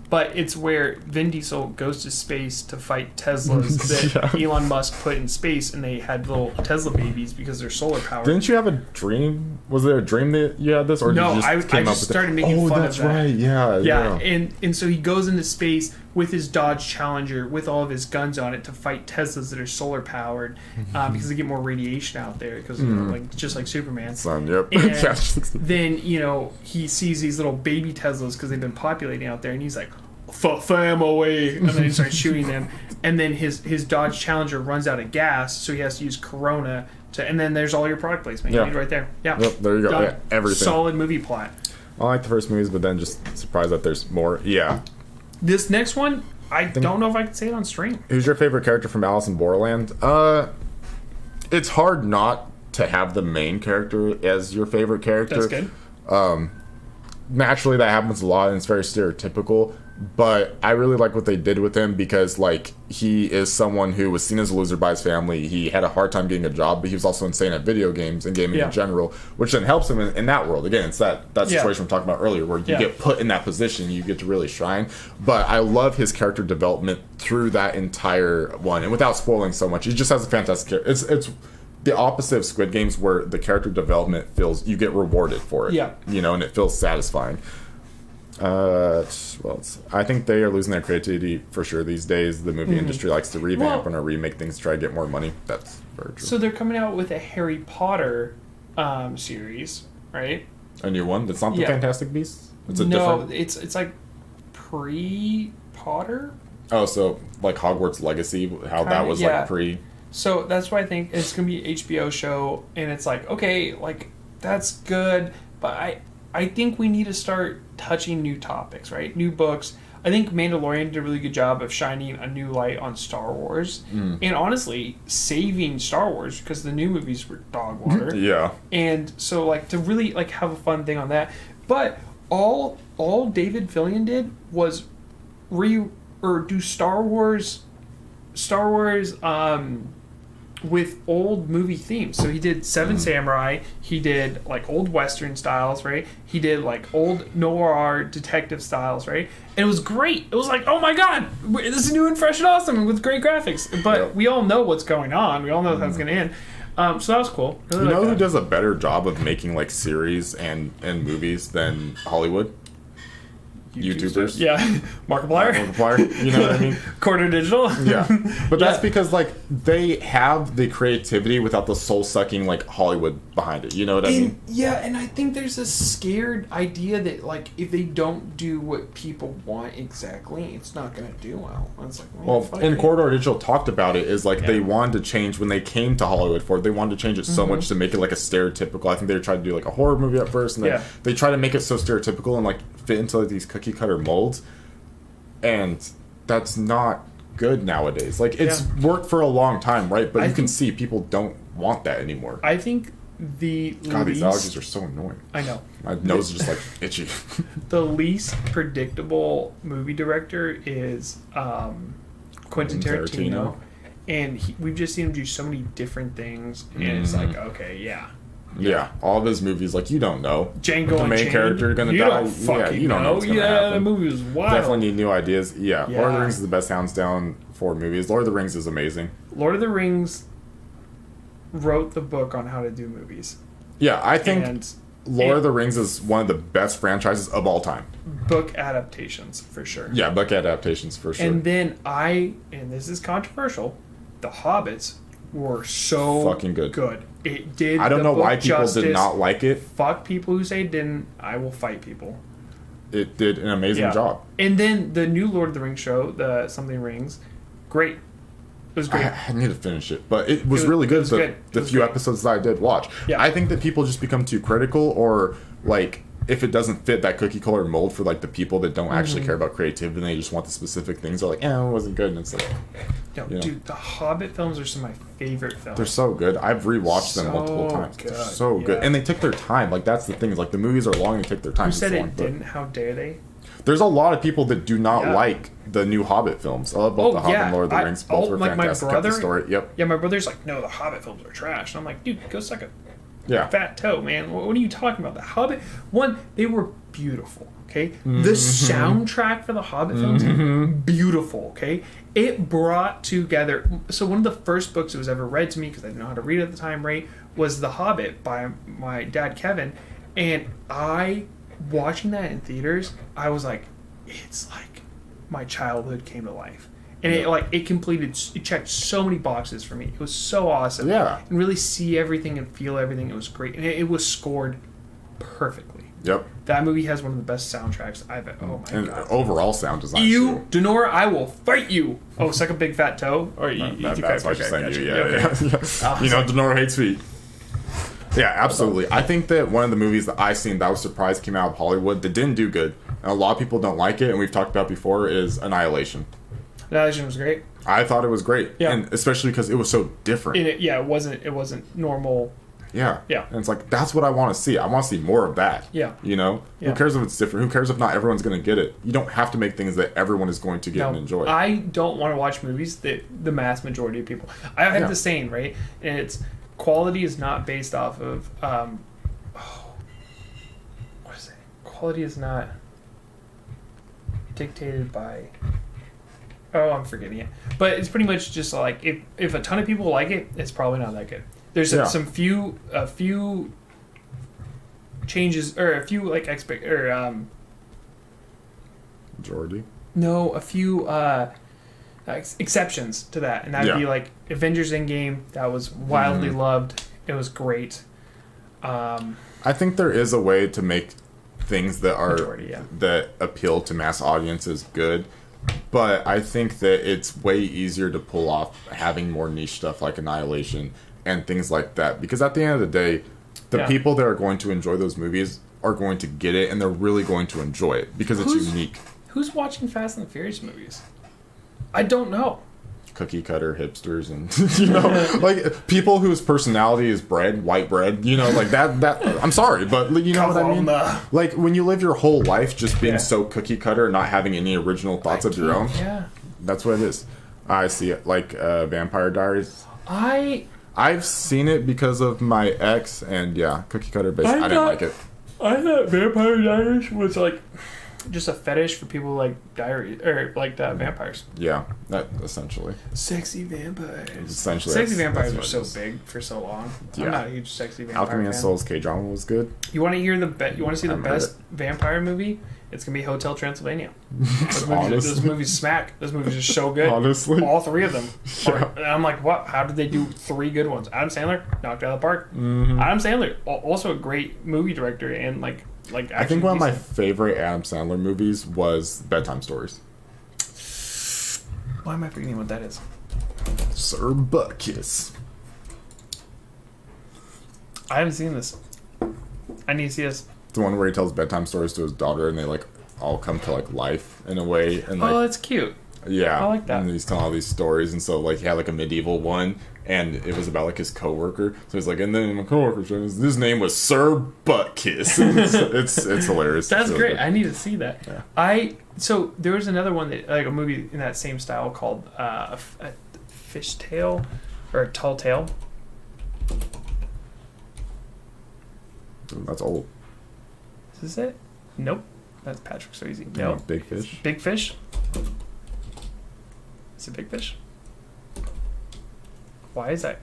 But it's where Vin Diesel goes to space to fight Teslas that Elon Musk put in space, and they had little Tesla babies because they're solar powered. Didn't you have a dream? Was there a dream that you had this, or no? you just I just started making fun of that. Right. Yeah. And so he goes into space with his Dodge Challenger with all of his guns on it to fight Teslas that are solar powered because they get more radiation out there because like just like Superman. Yep. And then he sees these little baby Teslas because they've been populating out there, and he's like, family, and then he starts shooting them, and then his Dodge Challenger runs out of gas, so he has to use Corona and then there's all your product placement right there. Yep, there you go. Done. Yeah, everything. Solid movie plot. I like the first movies, but then just surprised that there's more. This next one, I don't know if I can say it on stream. Who's your favorite character from Alice in Borderland? It's hard not to have the main character as your favorite character. That's good. Naturally, that happens a lot, and it's very stereotypical. But I really like what they did with him because, like, he is someone who was seen as a loser by his family. He had a hard time getting a job, but he was also insane at video games and gaming in general, which then helps him in that world. Again, it's that situation we're talking about earlier where you get put in that position, you get to really shine. But I love his character development through that entire one. And without spoiling so much, he just has a fantastic character. It's the opposite of Squid Games where the character development feels you get rewarded for it. And it feels satisfying. I think they are losing their creativity for sure these days. The movie industry likes to revamp and remake things to try to get more money. That's very true. So they're coming out with a Harry Potter series, right? A new one that's not the Fantastic Beasts? It's different... it's like pre-Potter. Oh, so like Hogwarts Legacy, how that was like pre. So that's why I think it's gonna be an HBO show, and it's like, okay, like that's good, but I think we need to start touching new topics, right? New books. I think Mandalorian did a really good job of shining a new light on Star Wars, and honestly saving Star Wars because the new movies were dog water. Yeah. And so like to really like have a fun thing on that, but all David Fillion did was do Star Wars with old movie themes. So he did Seven Samurai, he did like old Western styles, right? He did like old noir detective styles, right? And it was great. It was like, oh my god, this is new and fresh and awesome with great graphics. But we all know what's going on. We all know how it's going to end. So that was cool. Really you know who does a better job of making like series and movies than Hollywood? YouTubers. Yeah. Markiplier. You know what I mean? Corner Digital. Yeah. But that's because like they have the creativity without the soul-sucking like Hollywood behind it. You know what I mean? Yeah, and I think there's a scared idea that like if they don't do what people want exactly, it's not going to do well. It's like, and Corridor Digital talked about it is like they wanted to change when they came to Hollywood for it. They wanted to change it so much to make it like a stereotypical. I think they tried to do like a horror movie at first, and then they try to make it so stereotypical and like fit into like these cookie cutter molds, and that's not good nowadays. Like it's worked for a long time, right? But you can see people don't want that anymore. I think these allergies are so annoying. I know. My nose is just like itchy. The least predictable movie director is Quentin Tarantino. And we've just seen him do so many different things, and it's like, okay, yeah, all of his movies, like you don't know. Django the main character gonna die. You don't know what's gonna happen. The movie was wild. Definitely need new ideas. Yeah, Lord of the Rings is the best hands down for movies. Lord of the Rings is amazing. Lord of the Rings wrote the book on how to do movies. Yeah, I think Lord of the Rings is one of the best franchises of all time. Book adaptations, for sure. Yeah, book adaptations, for sure. And then and this is controversial, The Hobbits were so fucking good. It did. I don't know why people did not like it. Fuck people who say it didn't. I will fight people. It did an amazing job. And then the new Lord of the Rings show, the Something Rings, great. It was great. I need to finish it, but it was really good. The few episodes that I did watch. Yeah. I think that people just become too critical, or like if it doesn't fit that cookie cutter mold for like the people that don't actually care about creativity and they just want the specific things, they're like, it wasn't good, and it's like, dude, the Hobbit films are some of my favorite films. They're so good. I've rewatched them multiple times. They're so good, and they took their time. Like that's the thing. Is like the movies are long and take their time. Who said it didn't? How dare they? There's a lot of people that do not like the new Hobbit films. I love both the Hobbit and Lord of the Rings. Both were fantastic. My brother, story. Yeah, my brother's like, no, the Hobbit films are trash. And I'm like, dude, go suck a fat toe, man. What are you talking about? The Hobbit, they were beautiful, okay? The soundtrack for the Hobbit films, beautiful, okay? It brought together... So one of the first books that was ever read to me, because I didn't know how to read at the time, right, was The Hobbit by my dad, Kevin. And watching that in theaters, I was like, it's like my childhood came to life. And it checked so many boxes for me. It was so awesome. Yeah. And really see everything and feel everything. It was great. And it was scored perfectly. Yep. That movie has one of the best soundtracks I've ever... Oh, my God. Overall sound design, you, Denora, I will fight you. Oh, suck a big fat toe? Or that's what she's saying. Yeah. You know, Denora hates feet. Yeah, absolutely. I think that one of the movies that I seen that I was surprised came out of Hollywood that didn't do good, and a lot of people don't like it, and we've talked about before, is Annihilation. Annihilation was great. I thought it was great, and especially because it was so different. It wasn't normal. Yeah. And it's like, that's what I want to see. I want to see more of that. Yeah. You know? Yeah. Who cares if it's different? Who cares if not everyone's going to get it? You don't have to make things that everyone is going to get and enjoy. I don't want to watch movies that the mass majority of people... I have the saying, right? And it's... Quality is not based off of... what is it? Quality is not dictated by... Oh, I'm forgetting it. But it's pretty much just like, if a ton of people like it, it's probably not that good. There's a few changes, or a few like majority? No, a few exceptions to that, and that would be like Avengers Endgame. That was wildly loved. It was great. I think there is a way to make things that are that appeal to mass audiences good. But I think that it's way easier to pull off having more niche stuff like Annihilation and things like that. Because at the end of the day, the people that are going to enjoy those movies are going to get it, and they're really going to enjoy it because it's unique. Who's watching Fast and the Furious movies? I don't know. Cookie cutter hipsters and like people whose personality is bread, white bread, like that I'm sorry, but you know what I mean? Like when you live your whole life just being so cookie cutter and not having any original thoughts of your own. Yeah. That's what it is. I see it like Vampire Diaries. I've seen it because of my ex and cookie cutter based. I didn't like it. I thought Vampire Diaries was like just a fetish for people like diary or like vampires. Yeah, that essentially. Sexy vampires. Essentially, sexy vampires were so big for so long. Yeah. I'm not a huge sexy vampire Alchemy fan. and Souls K-drama was good. You want to hear You want to see the best vampire movie? It's gonna be Hotel Transylvania. Those movies smack. Those movies are so good. Honestly, all three of them. Yeah. And I'm like, what? How did they do 3 good ones? Adam Sandler knocked it out of the park. Mm-hmm. Adam Sandler, also a great movie director and like. I think one of my favorite Adam Sandler movies was Bedtime Stories. Why am I forgetting what that is? Sir Butt-Kiss. I haven't seen this. I need to see this. The one where he tells bedtime stories to his daughter, and they like all come to like life in a way. And like, oh, that's cute. Yeah, I like that. And he's telling all these stories, and so like he had like a medieval one, and it was about like his coworker. So he's like, and then my coworker, his name was Sir Butt-Kiss. it's hilarious. That's so great. good. I need to see that. Yeah. So there was another one that like a movie in that same style called a Fishtail or a Tall Tale. That's old. Is this it? Nope. That's Patrick Swayze. No. Big Fish. Big Fish. Is it Big Fish? Why is that?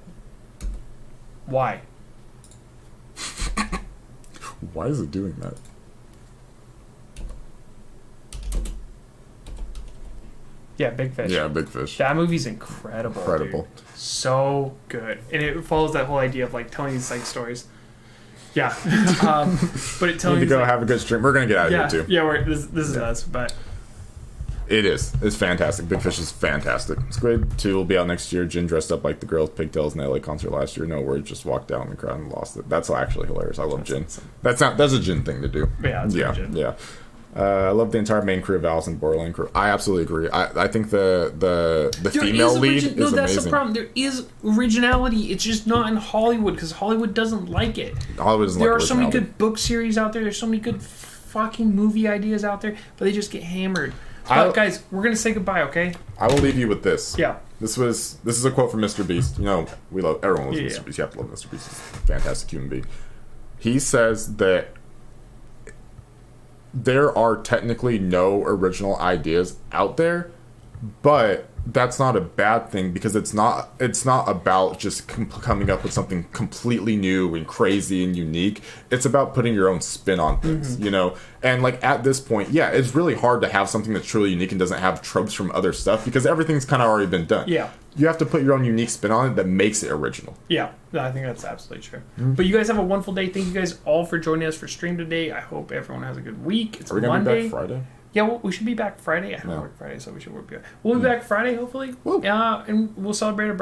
Why? Why is it doing that? Yeah, Big Fish. Yeah, Big Fish. That movie's incredible. Dude. So good, and it follows that whole idea of like telling these like stories. Yeah, but it tells you you to go like, have a good stream. We're gonna get out of here too. Yeah, this is us, but it is. It's fantastic. Big Fish is fantastic. Squid 2 will be out next year. Jin dressed up like the girl with pigtails in the LA concert last year. No words, just walked down the crowd and lost it. That's actually hilarious. I love Jin. That's a Jin thing to do. Yeah, that's Jin. Yeah. I love the entire main crew of Alice and Borderland crew. I absolutely agree. I think the female lead is amazing. That's the problem. There is originality. It's just not in Hollywood because Hollywood doesn't like it. Hollywood doesn't there like are so many good book series out there. There's so many good fucking movie ideas out there, but they just get hammered. But guys, we're gonna say goodbye, okay? I will leave you with this. Yeah. This is a quote from Mr. Beast. We love everyone loves Mr. Beast. You have to love Mr. Beast. He's a fantastic human being. He says that there are technically no original ideas out there, but that's not a bad thing because it's not about just coming up with something completely new and crazy and unique. It's about putting your own spin on things, And like at this point, it's really hard to have something that's truly unique and doesn't have tropes from other stuff because everything's kind of already been done. Yeah. You have to put your own unique spin on it that makes it original. Yeah, no, I think that's absolutely true. But you guys have a wonderful day. Thank you guys all for joining us for stream today. I hope everyone has a good week. It's Are we Monday. going to be back Friday? Yeah, we should be back Friday. I don't work Friday, so we should work. We'll be back Friday, hopefully. And we'll celebrate our birthday.